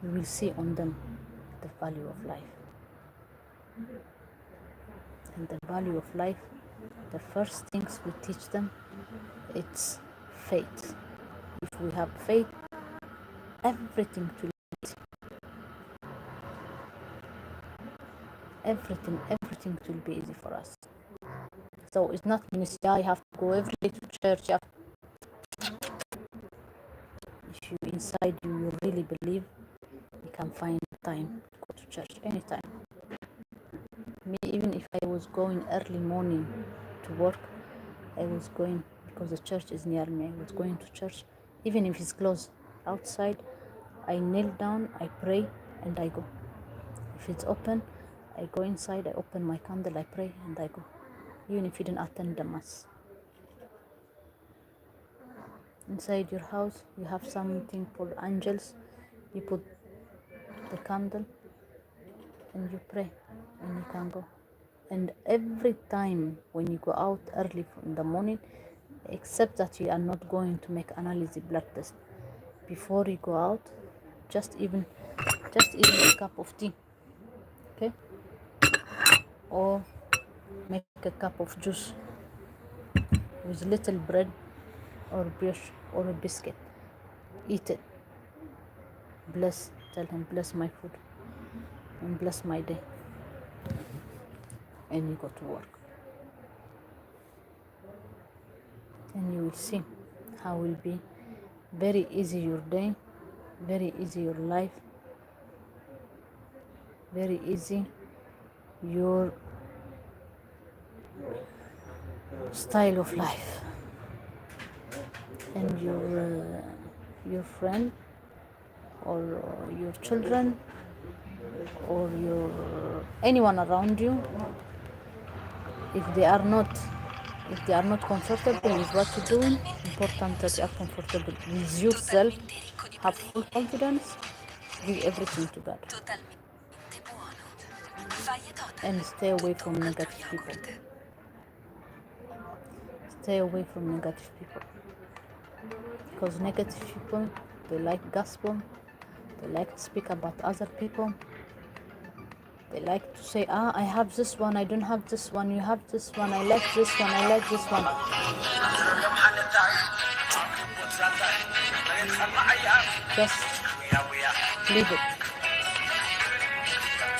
We will see on them the value of life. And the value of life, the first things we teach them, it's faith. If we have faith, everything will be easy for us. So it's not means I have to go every day to church. If you inside you really believe, you can find time to go to church anytime. Me, even if I was going early morning to work, I was going because the church is near me. I was going to church, even if it's closed outside. I kneel down, I pray, and I go. If it's open, I go inside, I open my candle, I pray, and I go. Even if you didn't attend the mass. Inside your house, you have something for angels. You put the candle, and you pray, and you can go. And every time when you go out early in the morning, except that you are not going to make analysis blood test, before you go out, just even a cup of tea, okay, or make a cup of juice with little bread or brush or a biscuit. Eat it. Tell him, bless my food and bless my day. And you go to work. And you will see how will be very easy your day, very easy your life, very easy your style of life. And your friend or your children or your anyone around you, if they are not comfortable with what you're doing, important that you are comfortable with yourself, have full confidence, give everything to God, and stay away from negative people. Stay away from negative people, because negative people, they like gospel, they like to speak about other people. They like to say, I have this one, I don't have this one, you have this one, I like this one, I like this one. Just leave it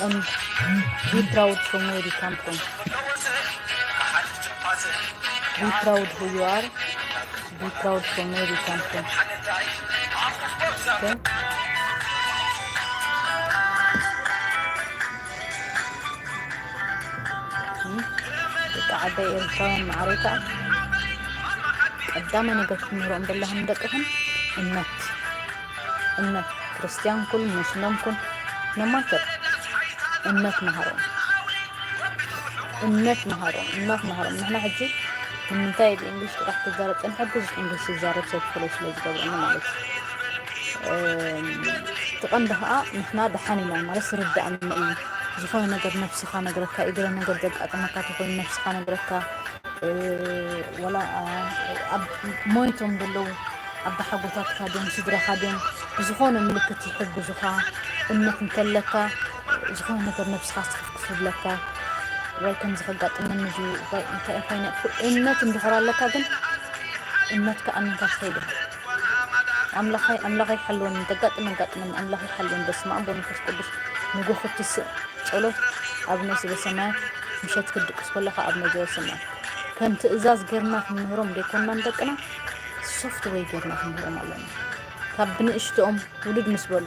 and be proud from where you come from. Be proud who you are. Be proud from where you come from. Okay? عدي إركان معركة قدام أنا قلت نروم بالله مدقهم النت كريستيان كل مسلم كل نماكر النت مهارون نحن حجي من تايد إنجليش راح تجارب أنا حجز إنجليش تجارب سوف فلوس لازم أنا مالك تقندها نحن دحانينا مالس رد عن إيه زخون نقدر نفسي خان نقدرك إذا نقدر جد أتمكن تقول نفسي خان نقدرك ولا مويتهم دلو أبا حبوتات خادم سدرة خادم زخون ملكة يحب زخا إنك مكلكة زخون نقدر نفسي خاص تخفف لك ولكن زخقات إن نجي أنت أخينا إنك مدخل لك هذا إنك كأنك خير أملاخي حلون دقات من أملاخي حلون بس ما أبغى نفس قدس نقول خدت قالوا أبني سبع سماء مشيت كدقس كلها أبني جوا سماء كنت إزاز غيرنا في الهرم ديكونا ندقنا soft way غيرنا في الهرم علينا كابني إشتوم ولد مسبول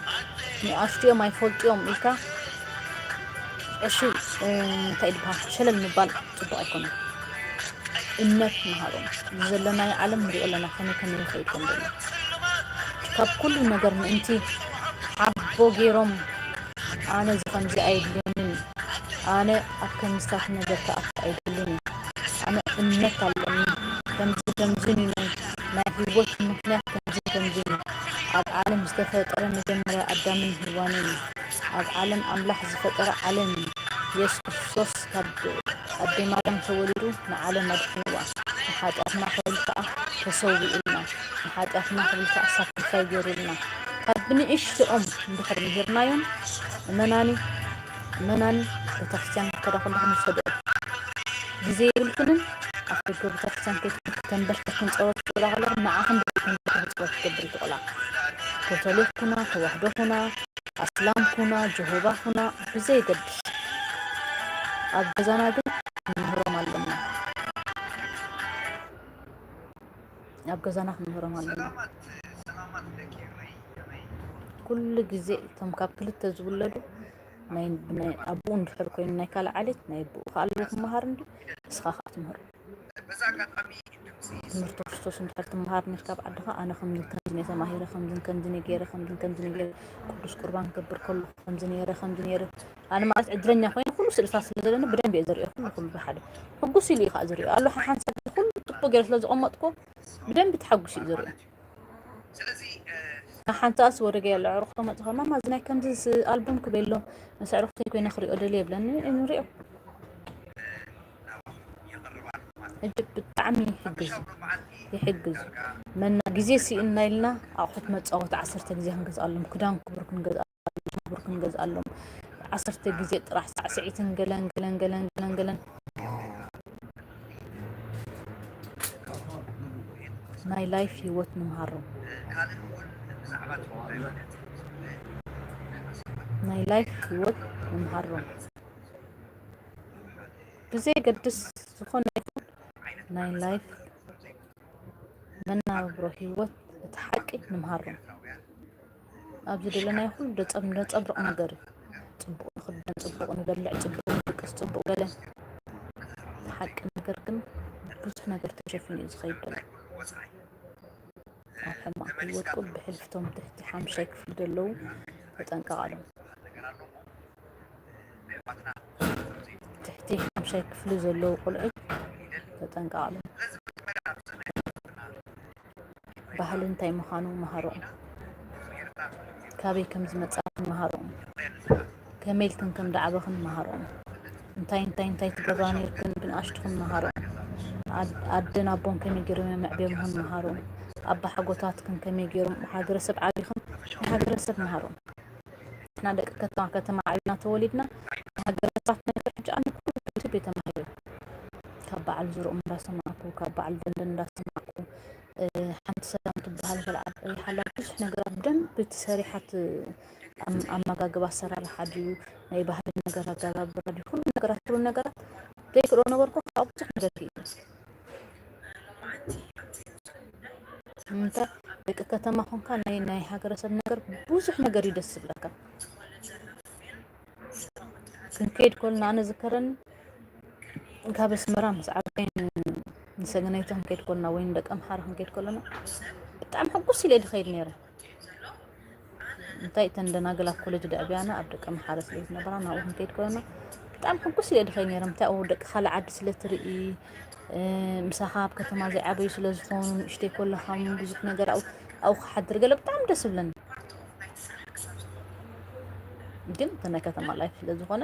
ني أشتيو ما يفولت يوم إلكا أشي تايد بها شل المبال تبغى يكون إنك مهارون زلنا يعلم ري لنا خلينا كنا خيكم دلنا كاب كل نجار من أنتي عبو غيرهم أنا زخم زي أيدلني أنا أكن مستحيل نجرت أيدلني أنا إنك علمني تمزني ما هي وش مخناق تمزني عالم مستفاد ترى مجمرة قدام الهوانين عالم أملاح زفترة عالم يسوس كب قدام عالم تولدوا مع عالم مدحوة حد أخنا خلفة تسوي لنا حد أخنا خلفة صف خير لنا قبني إيش تأم بخير مهرنا يوم مناني بتخسيان كده كلهم صدق زي الكلن أفكر بتخسيان كده تنبش تكون صوت كده غلط معهم بتكون صوت كبر تقلا كتلف كنا توحده كنا أسلام كنا جهوبا كنا زي قدش أبزانا قد مهرم علمنا أبزانا مهرم علمنا كل جزء تمكابل تزولدو ناي أبون فرق إنك على علت ناي بو خالد مهارن سخاخات مهر مرتوش نحط مهار نركب عدها أنا خمدن كنزني سماهيرة خمدن كنزني غيره كلش قربان كبر كل خمدن يره أنا ما أدري خوين كل سلسلة لنا بدن بيزري كل بحد حقوسي لي خازري قالوا حنسب كل طبق جالس لازم أمتكم بدن بتحقوسي زري حنت أسود رجال عرفت ما تخل ما زنا كم جزء ألبوم كبيرة بس عرفت يكون نخرج أدلي بلن إنه ريو أجيب بالطعمي يحجز من جزيسي إن لنا أو حكمة أو تعسرت جزيه هنجز ألهم كدان كبركن جز ألهم عسرت جزيه راح ساعتين قلن my life يوت مهرم my life يوت مهرم بزي قدس سخون my life منا بروح يوت تحقق مهرم أبزد لنا يقول ده أبرق نقدر تبقى نخدم تبقى نبلع تبقى نقص تبقى قلن تحقق نقرقن بس نقدر تشوفني إذا خيبتنا حما يوتقل بحلفتهم تحت حامشيك في دلو وتنقع علم تحتي حامشيك في دلو قلعي وتنقع علم بحل انتاي مخانو مهارون كابي كم زمتساق مهارون كميلتن كم دعبخن مهارون انتاي تقراني يركن بن أشتخن مهارون عدنا بون كم يقرمي معبيمهن مهارون أبا حقوتاتكم كم يجيرم حاجة رسب عاديهم حاجة رسب مهارهم إحنا دك كتما عينا تولدنا حاجة رسبنا كرج أنا كل بيت مهاري كبع الزرق مراسماكو كبع البندن مراسماكو حنت سلام تبهال في الحالات بس نقرأ بدن بتسريحة أما جاجبا سر الحديو نيبهال نقرأ جاجبا بدي كل نقرأ ليك رونا وركو أبصح نقرأ أنت لك كتما هم كان ناي حاجة رسم نقر بوزح نقري دس لك كن كيد كلنا أنا ذكرن كابس مرام ساعتين نسجنيتهم كيد كلنا وين دك أمحارهم كيد كلنا بتعم حقوسي ليد خير نيره انتي تندنا قلا كل جد أبيانا أبدك أمحارس ليد نبرانا وهم كيد كلنا بتعم حقوسي ليد خير نيره متى ودك خلع عد سلتري مساحاب كتما زي عبي سلزفون اشتي كل خام بزق نقر أو حد رجل بتعم دسبلن ግን ተነከተማ ላይፍ ስለዝኾነ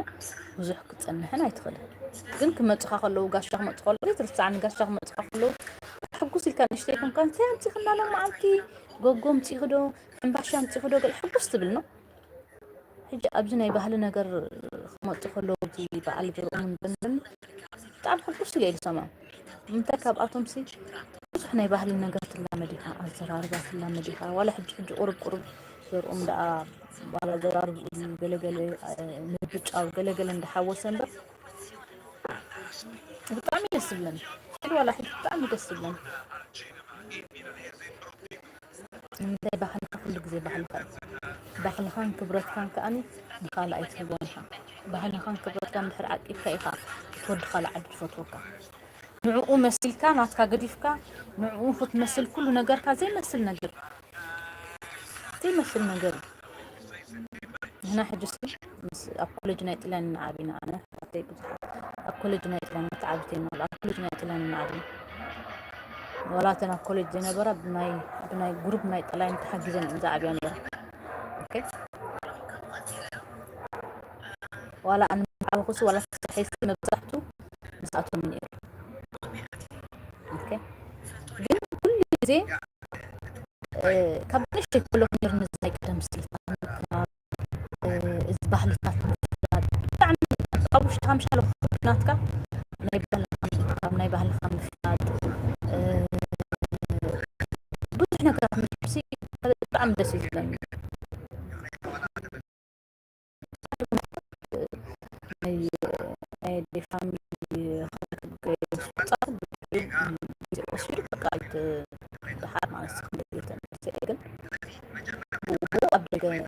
ብዙሕ ክጸንሕን ኣይትኽእልን ግን ክመፅኻ ከለዉ ጋሻ ክመፅእ ከለዉ ትርሳዕኒ ጋሻ ክመፅኻ ከለዉ ሕጉስ ኢልካ ንእሽተይ ኮንካ እንታይ ኣምፂእ ክናሎ መዓልቲ ጎጎ ምፂእ ክዶ ሕምባሻ ምፂእ ክዶ ገለ ሕጉስ ትብል ነው ሕጂ ኣብዚ ናይ ባህሊ ነገር ክመፅእ ከለዉ እቲ በዓል ዝርኦምን ብንን ብጣዕሚ ሕጉስ ኢለ ዝሰምዖ እንታይ ካብኣቶም ሲ ብዙሕ ናይ ባህሊ ነገር ትላመድ ኢኻ ኣዘራርባ ትላመድ ኢኻ ዋላ ሕጂ ቁርብ زرقم دا على زرار جلجل نبتش أو جلجل عند حوسن بس بتعمل السلم ولا حد بتعمل السلم انت بحال كل زي بحال خان كبرت خان كأني بخال أي تبونها بحال خان كبرت كان بحر عقيب كيخا تود خال عد فتوكا نعو مسل كانت كقديفكا نعو فت مسل كل نجار كزي مسل نجار زي مثل ما قال هنا حجسي أكل جنات لين عابينا أنا أكل جنات لين تعبتين ولا أكل جنات لين عابين ولا تنا أكل جنات برا بناي جروب نايت لين تحجزين إذا عابين برا أوكي ولا أنا أبغى ولا تحس مبزحته مسأته من إير أوكي كل زين كابنش كله غير نزاي كده مسلطان إزباح لطات تعمل أبوش تامش على خبناتك نايبه الخام فناد بوحنا كده نفسي تعمل دسي لن أي دي فاميلي خلق صار بقالت بحار مع السخنة سيكن وهو أبدأ في الجميع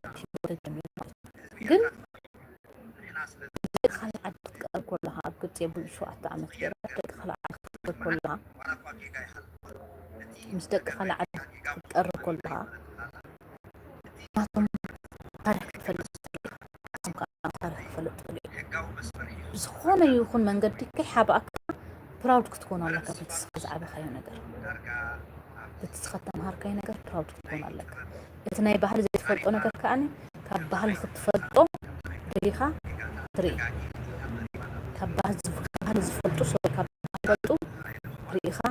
قل خلع عدد كلها قلت يبون شو أتعمل كده خلع عدد كلها مستك خلع عدد تقرب كلها ما تم تاريخ فلت تاريخ فلت بس خونه يكون من قدك كي حابك براود تكون على لك بتسخز على خير نجر بتسختم هاركاي نجر براود تكون على لك إثناء بحال زي تفرقوا نجر كأني كبحال خطفرقوا ريخة تري كبحال زفرقوا صور كبحال ريخة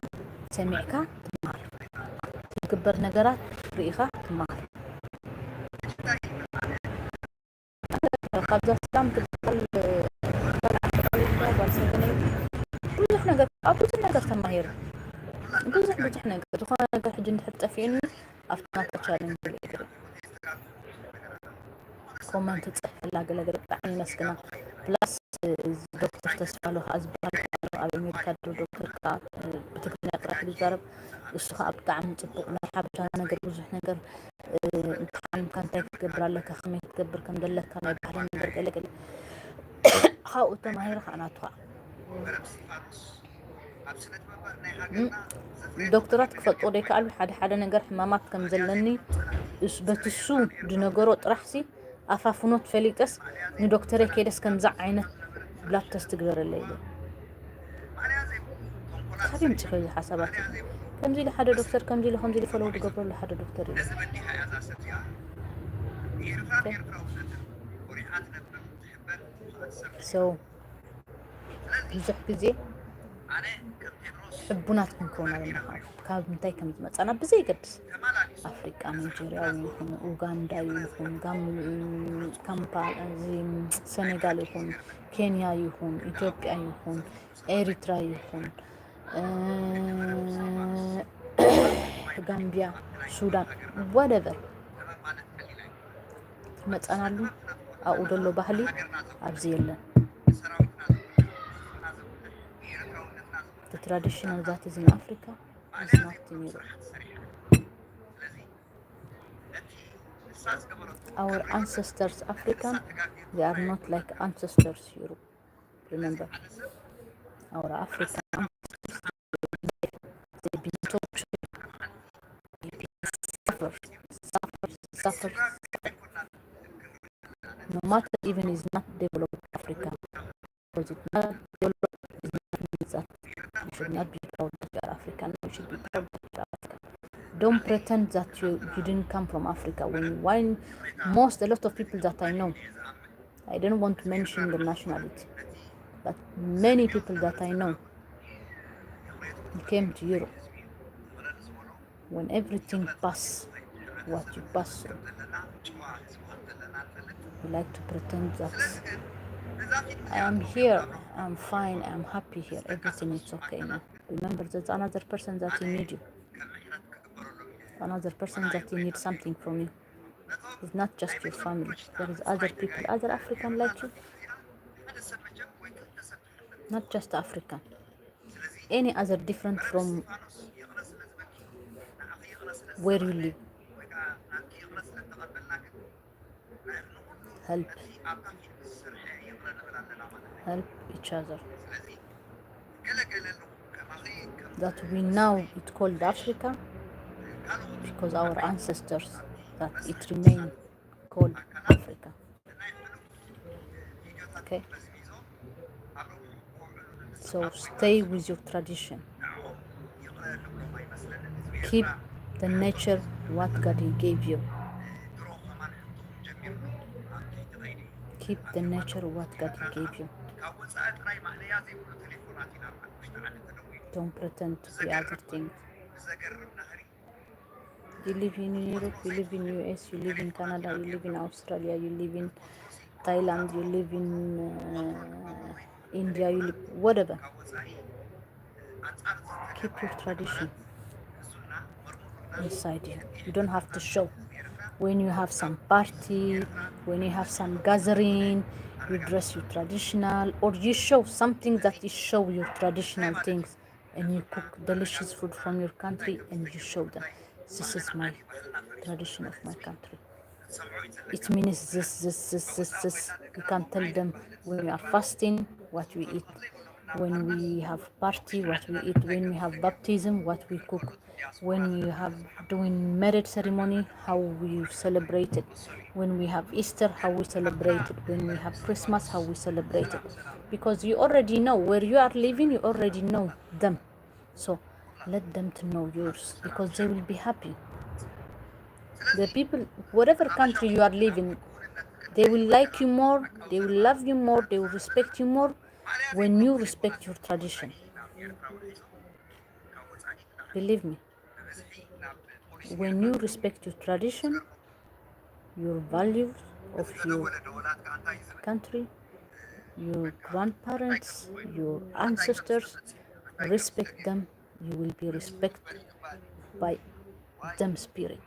سمعك تمار تكبر نجرات ريخة تمار قبضة سلام تبقى بزح نقر أبوز نقر تماهير بزح نقر تخونا نقر حجي نحط فيني أفتنا تشالنج بالإجري كومنت تصحي لاقل بعني نسكنا بلاس دكتور تسفالو أزبال أبي ميركاد دكتور كا بتكلم أقرأ في الجرب السخاء بتاعم تطبق ما حابة نقر بزح نقر امتحان كان تكبر لك خميس تكبر كم دلك كان يبحر نقر قلق خاو تماهير خاناتها دكتورات كفطو ديك قالوا حدا نجر حمامات كم زلني اثبت السو دي نجرو طرحسي افافنوت فليكس ني دكتوري كيدس كم زع عينه بلا تستقدر الليل خديم تخيل حسابات كم زي لحدا دكتور كم زي لهم زي فلو قبل لحدا دكتور سو بزح كزي حبوناتكم كونا لما كاب متاي كم متصانا بزي قدس أفريقيا نيجيريا يكون أوغندا يكون كامبالا زي سنغال يكون كينيا يكون إثيوبيا يكون إريترا يكون غامبيا ሱዳን whatever መጻናሉ አው ደሎ ባህሊ አብዚ የለን the traditional that is in Africa is not in Europe. Our ancestors African, they are not like ancestors Europe. Remember, our African they've been tortured, suffer. No matter even is not developed Africa, because it's not developed, it means that you should not be proud that you are African. You should be proud that you are African. Don't pretend that you didn't come from Africa. When a lot of people that I know, I don't want to mention the nationality, but many people that I know came to Europe. When everything passed, what you pass through, you like to pretend that I am here, I'm fine, I'm happy here, everything is okay now. Remember, there's another person that you need you. Another person that you need something from you. It's not just your family. There is other people, other African like you. Not just African. Any other different from where you live. Help each other. That we now it called Africa because our ancestors that it remained called Africa. Okay, so stay with your tradition. Keep the nature what God gave you. Keep the nature what God gave you. Don't pretend to be other things. You live in Europe, you live in US, you live in Canada, you live in Australia, you live in Thailand, you live in India, you live whatever. Keep your tradition inside you. You don't have to show. When you have some party, when you have some gathering, you dress your traditional, or you show something that you show your traditional things, and you cook delicious food from your country, and you show them, this is my tradition of my country. It means this. You can tell them when we are fasting, what we eat. When we have party, what we eat. When we have baptism, what we cook. When we have doing marriage ceremony, how we celebrate it. When we have Easter, how we celebrate it. When we have Christmas, how we celebrate it. Because you already know where you are living, you already know them. So let them to know yours, because they will be happy. The people, whatever country you are living, they will like you more, they will love you more, they will respect you more when you respect your tradition. Believe me, when you respect your tradition, your values of your country, your grandparents, your ancestors, respect them, you will be respected by them spirit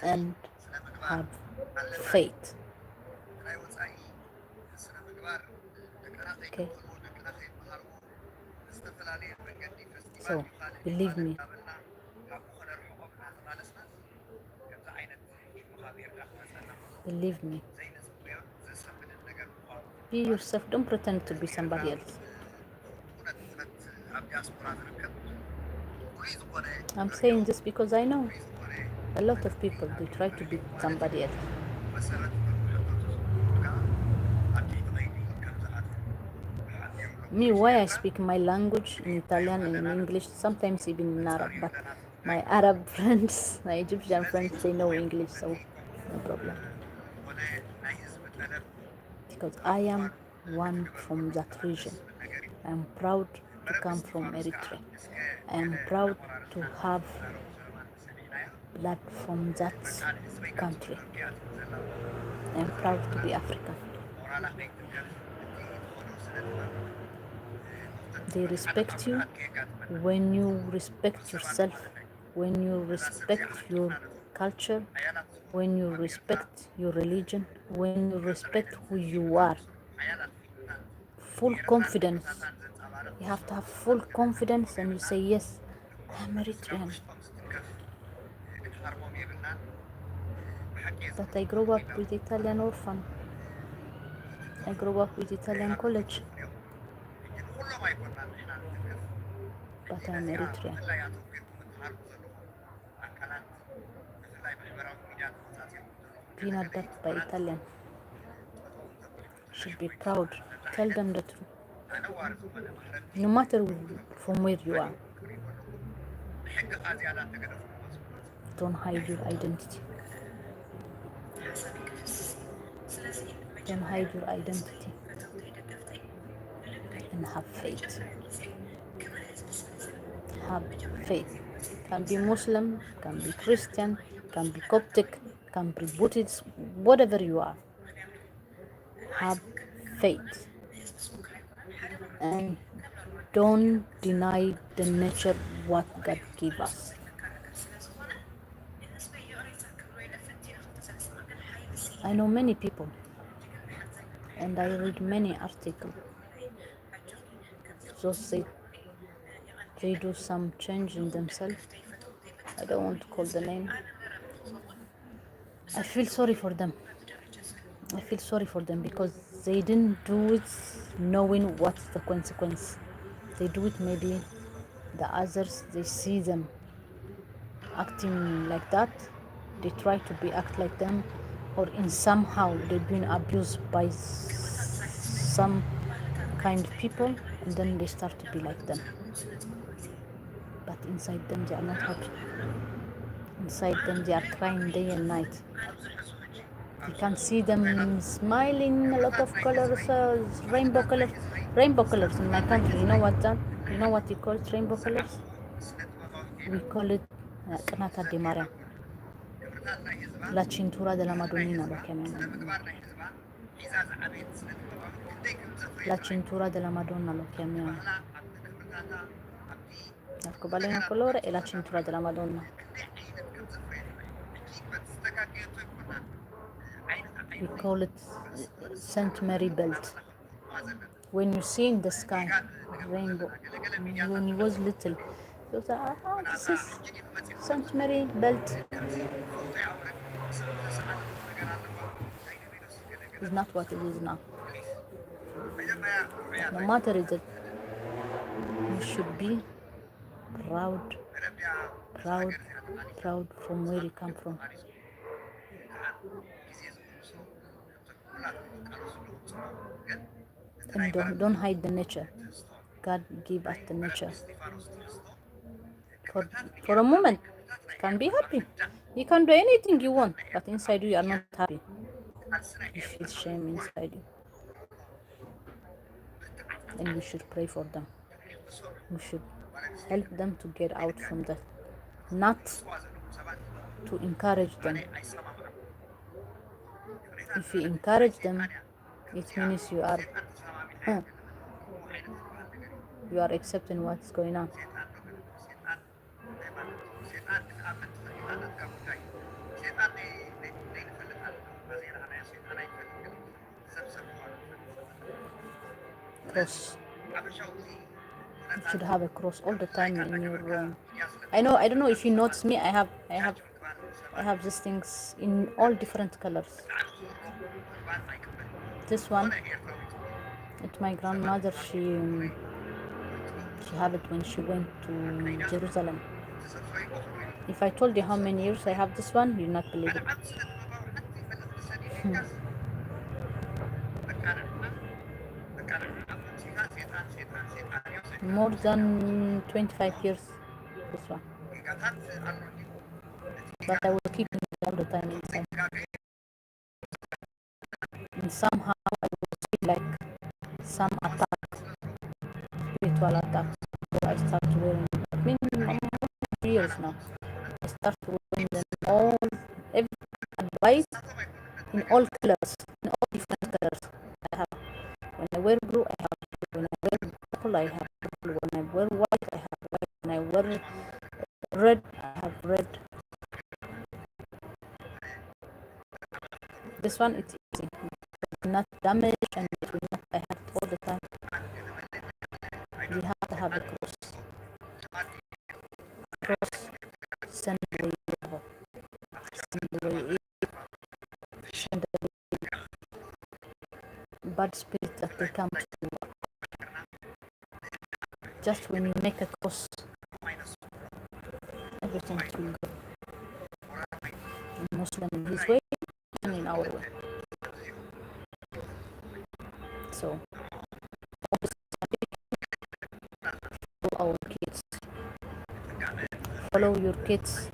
and have faith. Okay, so believe me, be yourself. Don't pretend to be somebody else. I'm saying this because I know a lot of people, they try to be somebody else. Me, why I speak my language in Italian and in English, sometimes even in Arab, but my Arab friends, my Egyptian friends, they know English, so no problem. Because I am one from that region. I am proud to come from Eritrea. I am proud to have blood from that country. I am proud to be African. They respect you when you respect yourself, when you respect your culture, when you respect your religion, when you respect who you are. Full confidence. You have to have full confidence and you say, yes, I'm Eritrean. But I grew up with Italian orphan. I grew up with Italian college. But I'm Eritrean. Being adopted by Italian. Should be proud. Tell them the truth. No matter from where you are. Don't hide your identity. Don't hide your identity. And have faith. Have faith. Can be Muslim, can be Christian, can be Coptic, can be Buddhist, whatever you are. Have faith. And don't deny the nature what God gave us. I know many people and I read many articles. Those they do some change in themselves. I don't want to call the name. I feel sorry for them. I feel sorry for them because they didn't do it knowing what's the consequence. They do it maybe the others, they see them acting like that. They try to be act like them, or in somehow they've been abused by some kind of people, and then they start to be like them. But inside them they are not happy. Inside them they are crying day and night. You can see them smiling, a lot of colors, rainbow colors. Rainbow colors in my country, you know what that? You know what you call it, rainbow colors? We call it Qnata de Mariam. La cintura della Madonnina lo chiamiamo. La cintura della Madonna lo chiamiamo. L'arcobaleno colore e la cintura della Madonna. We call it Saint Mary belt. When you see in the sky, rainbow, when he was little, you thought, this is Saint Mary belt. It's not what it is now. No matter it, you should be proud from where you come from. And don't hide the nature. God gave us the nature. For a moment, you can be happy. You can do anything you want, but inside you are not happy. You feel shame inside you. And we should pray for them. We should help them to get out from that. Not to encourage them. If you encourage them, it means you are accepting what's going on. Cross. You should have a cross all the time in your. I don't know if you notice me. I have these things in all different colors. This one, it's my grandmother. She had it when she went to Jerusalem. If I told you how many years I have this one, you'll not believe it. More than 25 years, this one. But I will keep it all the time inside. And somehow I will feel like some attack, spiritual attack. So I start wearing many years now. I start wearing them all, every advice in all colors, in all different colors. I have when I wear blue, I have blue. When I wear purple, I have purple. When I wear white, I have white. When I wear red, I have red. This one it's easy, it will not damage and it will not. I have it all the time. You have to have a cross. Cross, send away evil, send away evil, send away bad spirit that they come to you. Just when you make a cross, everything will go. Muslim in his way and in our way. So our kids, follow your kids,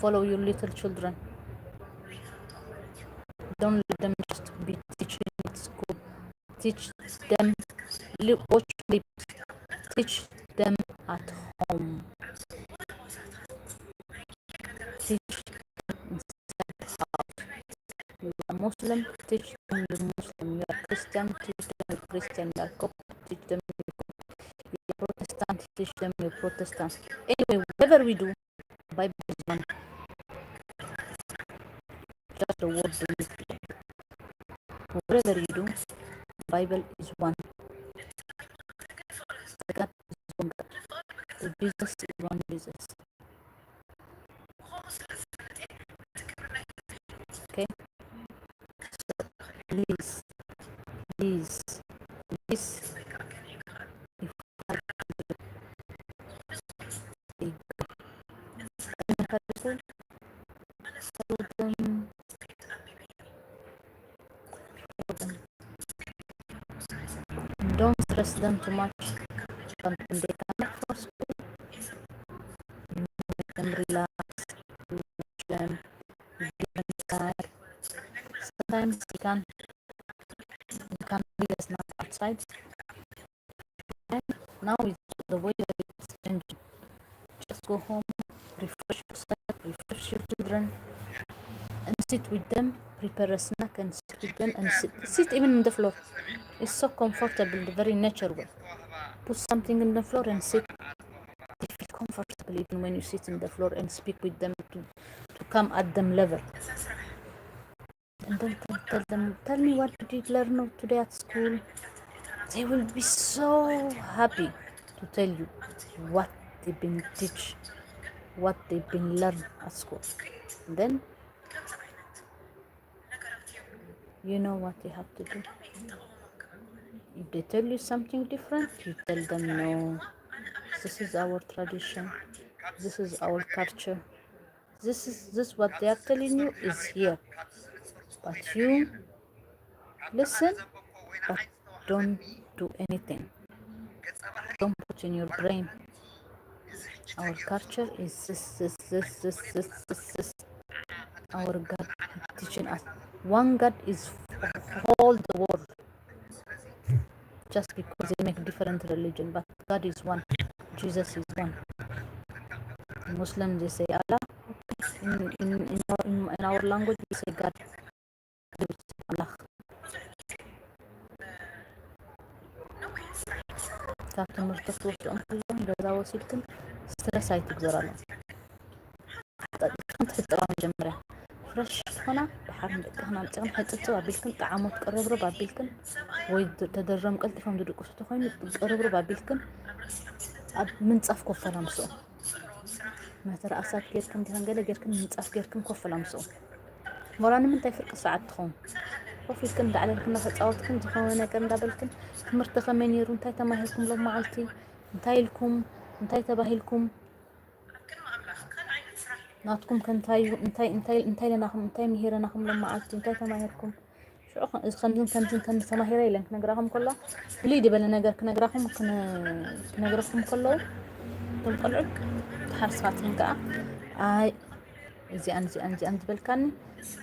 follow your little children. Don't let them just be teaching at school. Teach them, watch clips, teach them at home. Teach them inside the house. You are Muslim, teach them the Muslim. You are Christian, teach them the Christian. You are Coptic, teach them the Coptic. You are Protestant, teach them the Protestant. Anyway, whatever we do, Bible is one. Just the word believe. Whatever you do, Bible is one. The God is one God. The Jesus is one Jesus. Okay? So please, please, please, if don't stress them too much. Something they cannot for school. Make them relax. You watch them. You give them time. Sometimes you can be a snack outside. And now it's the way that it's changing. Just go home, refresh yourself, refresh your children, and sit with them, prepare a snack and sit with them and sit even on the floor. It's so comfortable, very natural. Put something on the floor and sit. They feel comfortable even when you sit on the floor and speak with them to come at them level. And then tell them, tell me what did you learn today at school? They will be so happy to tell you what they've been teach, what they've been learned at school. And then you know what you have to do. If they tell you something different, you tell them no. This is our tradition. This is our culture. This what they are telling you is here. But you listen, but don't do anything. Don't put in your brain. Our culture is this. Our God teaching us. One God is for all the world. Just because they make different religion, but God is one. Jesus is one. Muslims they say Allah. In our language we say God. Allah. ካብቲ ምርቶት ወስዶም ኩሎም ገዛ ወሲድክን ስትረስ ኣይትግበራሉ ኣጣጢፍክን ትሕጥራ መጀመርያ ፍረሽ ትኾና ብሓርን ደቅኽን ኣምፂቕን ሕፅፅብ ኣቢልክን ጣዕሞት ቅርብርብ ኣቢልክን ወይ ተደረም ቀልጢፎም ዝድቅሱ ተኮይኑ ቅርብርብ ኣቢልክን ኣብ ምንፃፍ ኮፈላ ምስኡ መተረኣሳት ጌርክን ተንገለ ጌርክን ምንፃፍ ጌርክን ኮፈላ ምስኡ ሞራ ንምንታይ ፍርቂ ሰዓት ትኸውን ኮፊልክን ዳዕለልክን እናተፃወትክን ዝኾነ ነገር እንዳበልክን ትምህርቲ ከመይ ነይሩ እንታይ ተማሂርኩም ሎም መዓልቲ እንታይ ኢልኩም እንታይ ተባሂልኩም ናትኩም እንታይ ለናኹም እንታይ ምሂረናኹም ሎም መዓልቲ እንታይ ተማሂርኩም ሽዑ ከምዚ ተማሂረ ኢለን ክነግራኹም ከሎ ፍልይ ዝበለ ነገር ክነግራኹም ክነግረኩም ከለዉ እቶም ቆልዑ ተሓርስኻትክን ከዓ ኣይ እዚኣን ዝበልካኒ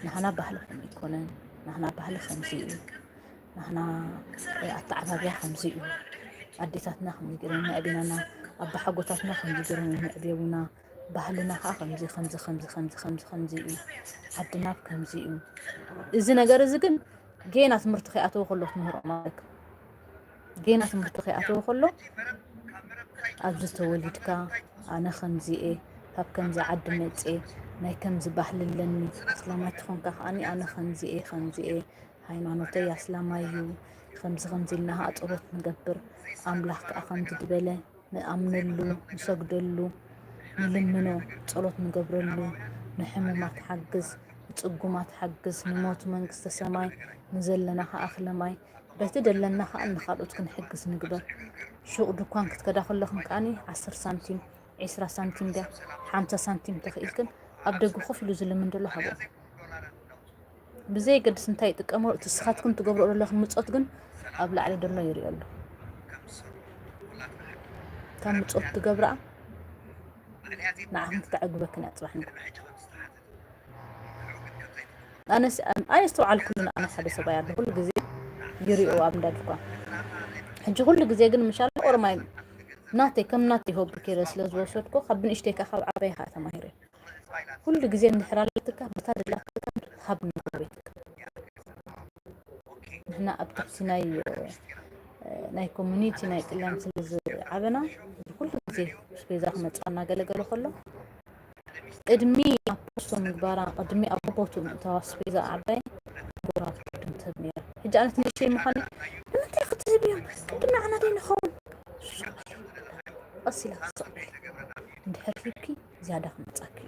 ንሓና ባህልኩም ኣይኮነን ንሕና ባህሊ ከምዚ እዩ نحنا التعبابيا خمزيو أديتاتنا خمزي قرينا أبينا أبا حقوتاتنا خمزي قرينا أبيونا بحلنا خمزي خمزي خمزي خمزي خمزي خمزي عدنا بخمزي إذا نجار زقن جينا تمرتخي أتو خلو تمر مالك جينا تمرتخي أتو خلو أبز تولدك أنا خمزي هب كمزي عدمت ناي كمزي بحللني سلامات خونك أني أنا خمزي خمزي ሃይማኖተይ ኣስላማዩ ከምዚ ኢልና ኣጥሮት ንገብር ኣምላኽ ከዓ ከምዚ ዝበለ ንኣምነሉ ንሰግደሉ ንልምኖ ጸሎት ንገብረሉ ንሕሙማት ሓግዝ ንጽጉማት ሓግዝ ንሞቱ መንግስተ ሰማይ ንዘለና ከዓ ኣኽለማይ በቲ ደለና ከዓ ንኻልኦት ክንሕግዝ ንግበር ሹቕ ድኳን ክትከዳ ከለኹም ከዓኒ 10 ሳንቲም 20 ሳንቲም ዳ 50 ሳንቲም ተኽኢልክን ኣብ ደጉ ኮፍ ኢሉ ዝልምን ደሎ ሃቦ بزي قد سنتاي تقمر تسخاتكم تقبروا لكم مصوت كن ابلع على دلو يريالو كم مصوت تقبرا نعم تتعقبك نصبحنا انا استوعب كلنا انا حدا سبايا كل غزي يريو ابندادكم حنجي كل غزي كن ان شاء الله اورماي ناتي كم ناتي هو بكيرس لزوسدكو خبن اشتيكا خب عبيها تماهيري كل غزي نحرالتك بتادلا خبن بيتك نحنا أبتحسي ناي كوميونيتي ناي قلان سلز عبنا كل زي سبيزا خمت أنا قلقلو خلو ادمي أبوستو مقبارا ادمي أبوبوتو مقتوا سبيزا عباي قرات كدن تبنير هجا أنا تنشي محاني لما انتي أخذ تبيهم كدنا عنا دين خون أصيلا الصبر ندحر فيكي زيادة خمتاكي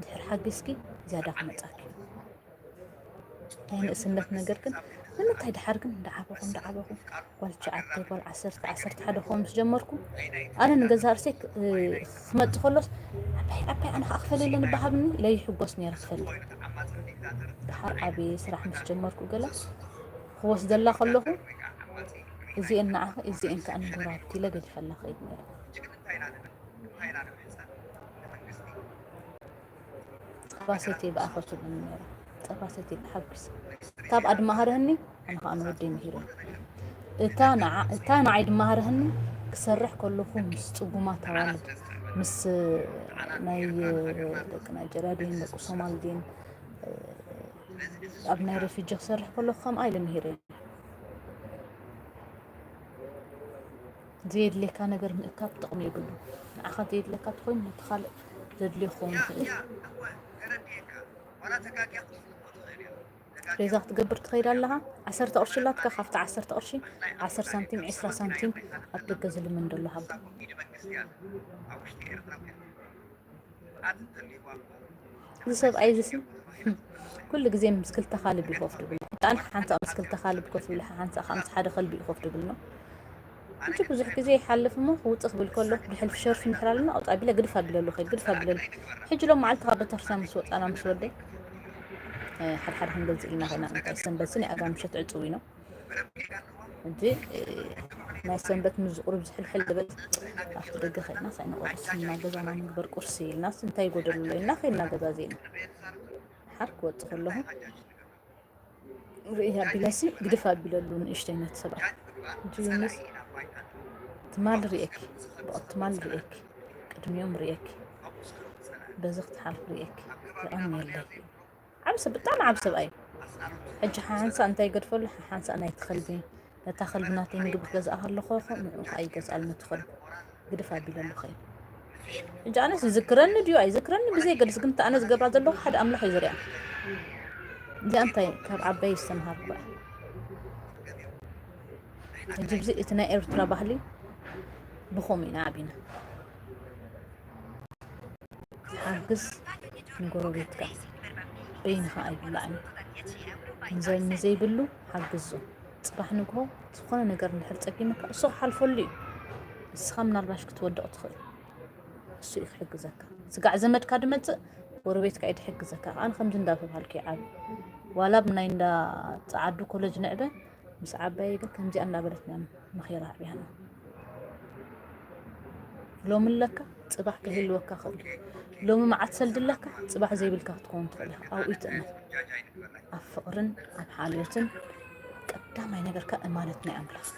ندحر حقسكي زيادة خمتاكي يعني اسمت نجركن من تايد حركن دعابكم والشعب تقول عسرت حدا خمس جمركم أنا نجزار سيك خمت خلص أبي أنا أخفل اللي نبحبني لا يحبسني أخفل بحر أبي سرح مش جمركم قلا هو سدلا خلوه إزي إن عه إزي إن كأن برابتي لا قد فلا خيد مير باسيتي بأخذ من مير تفاصيل الحبس تاب عد مهرهني أنا ودي مهيرين تانا عيد مهرهني كسرح كلهم مستقومات توالد مس ناي دكنا جرادين دك صومالدين أبناء رفيج كسرح كلهم عيد مهيرين زيد لي كان غير مكاب تقوم يقولوا أخذ زيد لك تخون متخلق زيد لي خون إذا تقبر تخيل لها 10 قرش لا تكخفت 10 قرش 10 سنتيم 20 سنتيم أتدقز اللي من دول هذا لسه بأي جسم كل جزء مسكل تخالب يخوف تقول أنا حنت مسكل تخالب كوف ولا حنت خمس حدا قلبي يخوف تقولنا نشوف زح كزي حلف مو هو تقبل كله بحلف شرف من حلالنا أو طيب لا قرفها بلله خير قرفها بلله حج لو معلت غابة ترسم صوت أنا مش ودي حد هنقول لنا هنا نقسم بسني أقام شت عطوينه دي ما سنبت مزقور بزحل حل بس أفتر دخل ناس أنا قرصنا جزانا نقبر كرسي الناس انتي يقولوا لنا خيرنا جزازين حرك وتدخل لهم رئيها بلاسي قرفها بللون اشتينات سبع جونس تمال ريك بقى تمال ريك قدم يوم ريك بزغت حرف ريك لأني اللي عبسة بتاعنا عبسة بأي حج حانسا أنت يقرفل حانسا أنا يدخل بي لا تخل بناتي نقبل جزء أهل لخوخو من أي جزء المدخل قرفها بلا لخير حج أنا ذكرني ديو أي ذكرني بزي قد سكنت أنا زقبل هذا اللوخ حد أملح يزرع دي أنت كاب عباي السمهار بقى نجيب زي إتنا إرترا بحلي بخومي نعبينا حاجز نقولوا بيتك بينها أي بلعني نزي بلو حاجزه صباح نقول تخون نقدر نحل تقيمك صح الفلي السخام نرباش كتودع تخل السوق حجزك سقع زمد كادمت وربيتك عيد حجزك أنا خمسين دافع بهالكعاب ولا بنين دا تعدو كولج نعبه بس عباية كم زي أنا بلتنا مخيرها بيها لو من لك صباح كهيل وكا خل لو ما عاد سلد لك صباح زي بالك تكون تخلها أو إتنا أفقرن أم حاليتن ዳማይ ነገርካ እማነት ናይ ኣምላኽ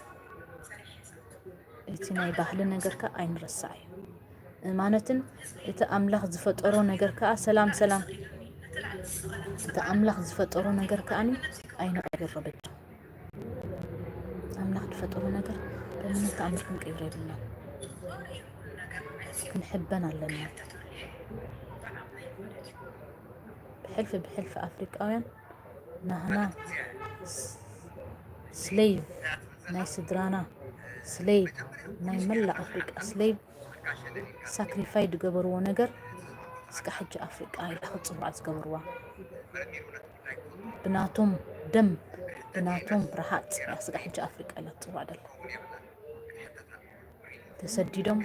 እቲ ናይ ባህሊ ነገርካ ኣይንረሳዕ እዩ እማነትን እቲ ኣምላኽ ዝፈጠሮ ነገር ከዓ ሰላም እቲ ኣምላኽ ዝፈጠሮ ነገር ከዓኒ ኣይንቀይሮ በጃ ኣምላኽ ዝፈጠሮ ነገር በምንም ተኣምር ክንቀይሮ የብልና ክንሕበን ኣለና بحلف أفريقيا نحنا سليف ناي سدرانا سليف ناي ملا أفريقيا سليف ساكريفايد قبروا نجر سك حج أفريقيا يأخذ صباع قبروا بناتهم دم بناتهم راحت سك حج أفريقيا لا صباع دل تسديدهم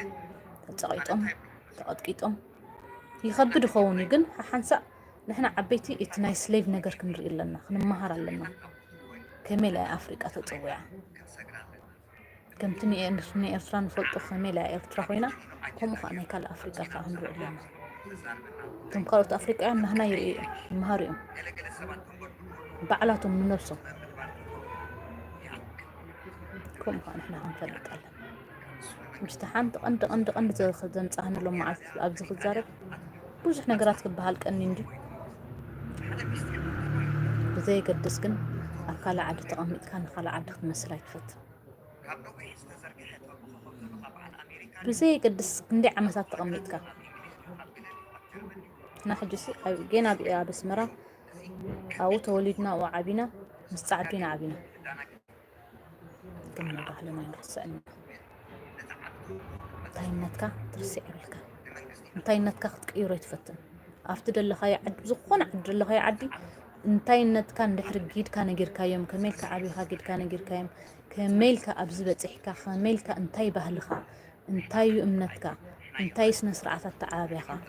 تسقيتهم تقطقيتهم يخبد خوني جن حنسا نحن عبيتي اتناي سليف نجر كنري لنا نمهر لنا كميلا أفريقيا تطوع كم تني إني إرتران فلت كميلا إرترا هنا هم خاني كال أفريقيا كهنري لنا كم قالت أفريقيا إن هنا يمهرهم بعلاتهم من نفسهم كم خان إحنا هنفلت على مستحان تقند زخدن صحن لهم مع أبز خزارب بوزح نجارات كبهالك أني ندي بزي قدس كن أكال عاد تقمت كان خال عاد مسرات فت بزي قدس كندي عمسات تقمت كان نحجس جينا بس مرة أو تولدنا وعبينا مستعدين عبينا كنا بحال ما ينقصنا تاينتك ترسي عبلك تاينتك تقيرو يتفتن أفتد اللي خي عد زخون عد اللي خي عدي انتاينت كان دحر جيد كان غير كايم كميلك عبي هاجد كان غير كايم كميلك أبزبت إحكا كميلك انتاي بهلخا انتاي أمنتك انتاي سن سرعة التعابيخا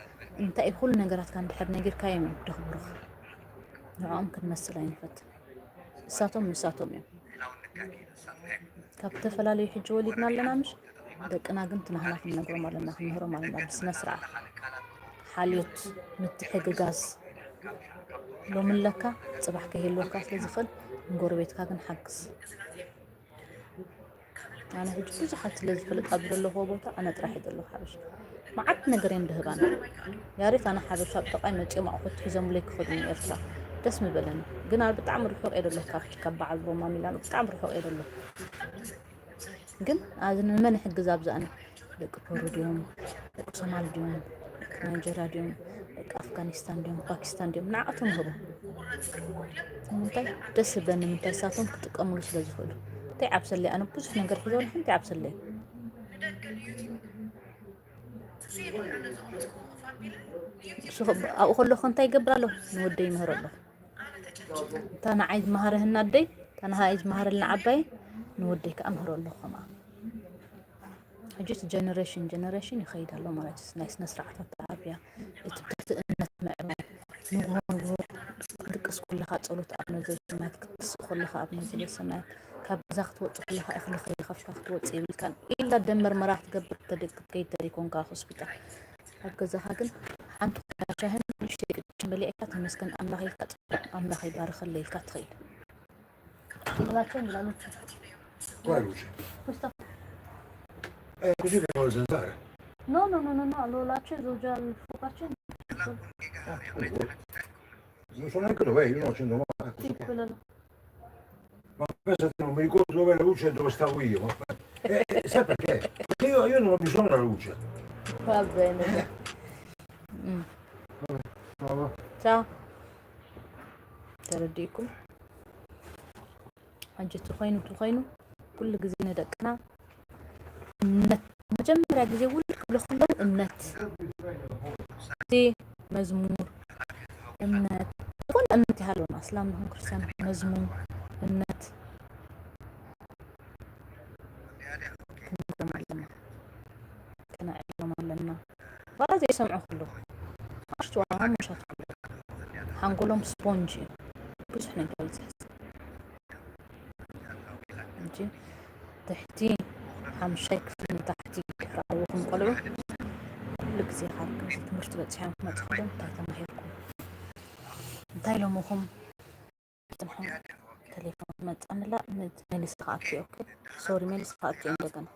انتاي كل نجارات كان دحر نغير كايم دخبرخ نعم كن مسلين فت ساتهم يوم كابت فلالي حج وليدنا لنا مش دقنا قمت نحنا في النقر مالنا في النهر مالنا بس نسرع حاليت متحق غاز لو من لك صباح كهيلو كاس لزخل نقور بيتك نحقس أنا هجي بزحت لزفل قبل له هو بوتا أنا تراحي له حبش ما عاد نقرين دهبان يا ريت أنا حبش أبطأ متي ما أخذ في زملك خذني إرسال دسم بلن قنا بتعمر فوق إيد الله كافت كبع الروما ميلان بتعمر فوق إيد الله قن عايزين من يحق زابزانا لك بوروديوم لك صومال ديوم لك نيجيريا ديوم لك أفغانستان ديوم باكستان ديوم نعتهم هبو منتي دس بن منتي ساتهم كتقملوا سلازخلو تي عبسلي أنا بوزح نقر حزون حنتي عبسلي أقول له خنتي قبر له نودي مهر الله تانا عايز مهر هنادي تانا عايز مهر العباي نوديك أمهر الله خما حجيت جنريشن يخيد الله مرات ناس نسرع التعبية تبتدأ نتمعنا نغور تقص كلها تصلت أبنا زي السمات تقص كلها أبنا زي السمات كابزاخ توصل كلها أخلي خفاف توصل كان إلا دمر مرات قبل تدق كي تريكون كهوسبيتال هكذا هاكن أنت شاهد نشتري مليئة مسكن أملاخ يبارخ الليل كتخيل لا Quale luce? questa Così che vuole zanzare. no l'ho acceso già il fuoco acceso Non so neanche dov'è, io non accendo mai. sì quella là Ma pensa che non mi ricordo dov'è la luce e dove stavo io. Sai perché? Perché io non ho bisogno della luce. va bene ciao ترديكم حاجة تخينو كل جزينة دقنا النت مجمرة جزي ولك بلخلو النت دي مزمور النت كل النت هالون أصلا هم كرسان مزمور النت كنا علم لنا فرازي يسمعوا كله أشتوا هم مش هتقول هنقولهم سبونجي بس احنا نقول نجي تحتي حمشيك في تحتي راوكم قلعوا كل زي حركة مرتبة تحيان ما تخدم تايتا ما هيركم انتاي لو مخم تنحون تليفون ما تقنل لا ميلس خاتي اوكي سوري ميلس خاتي عندنا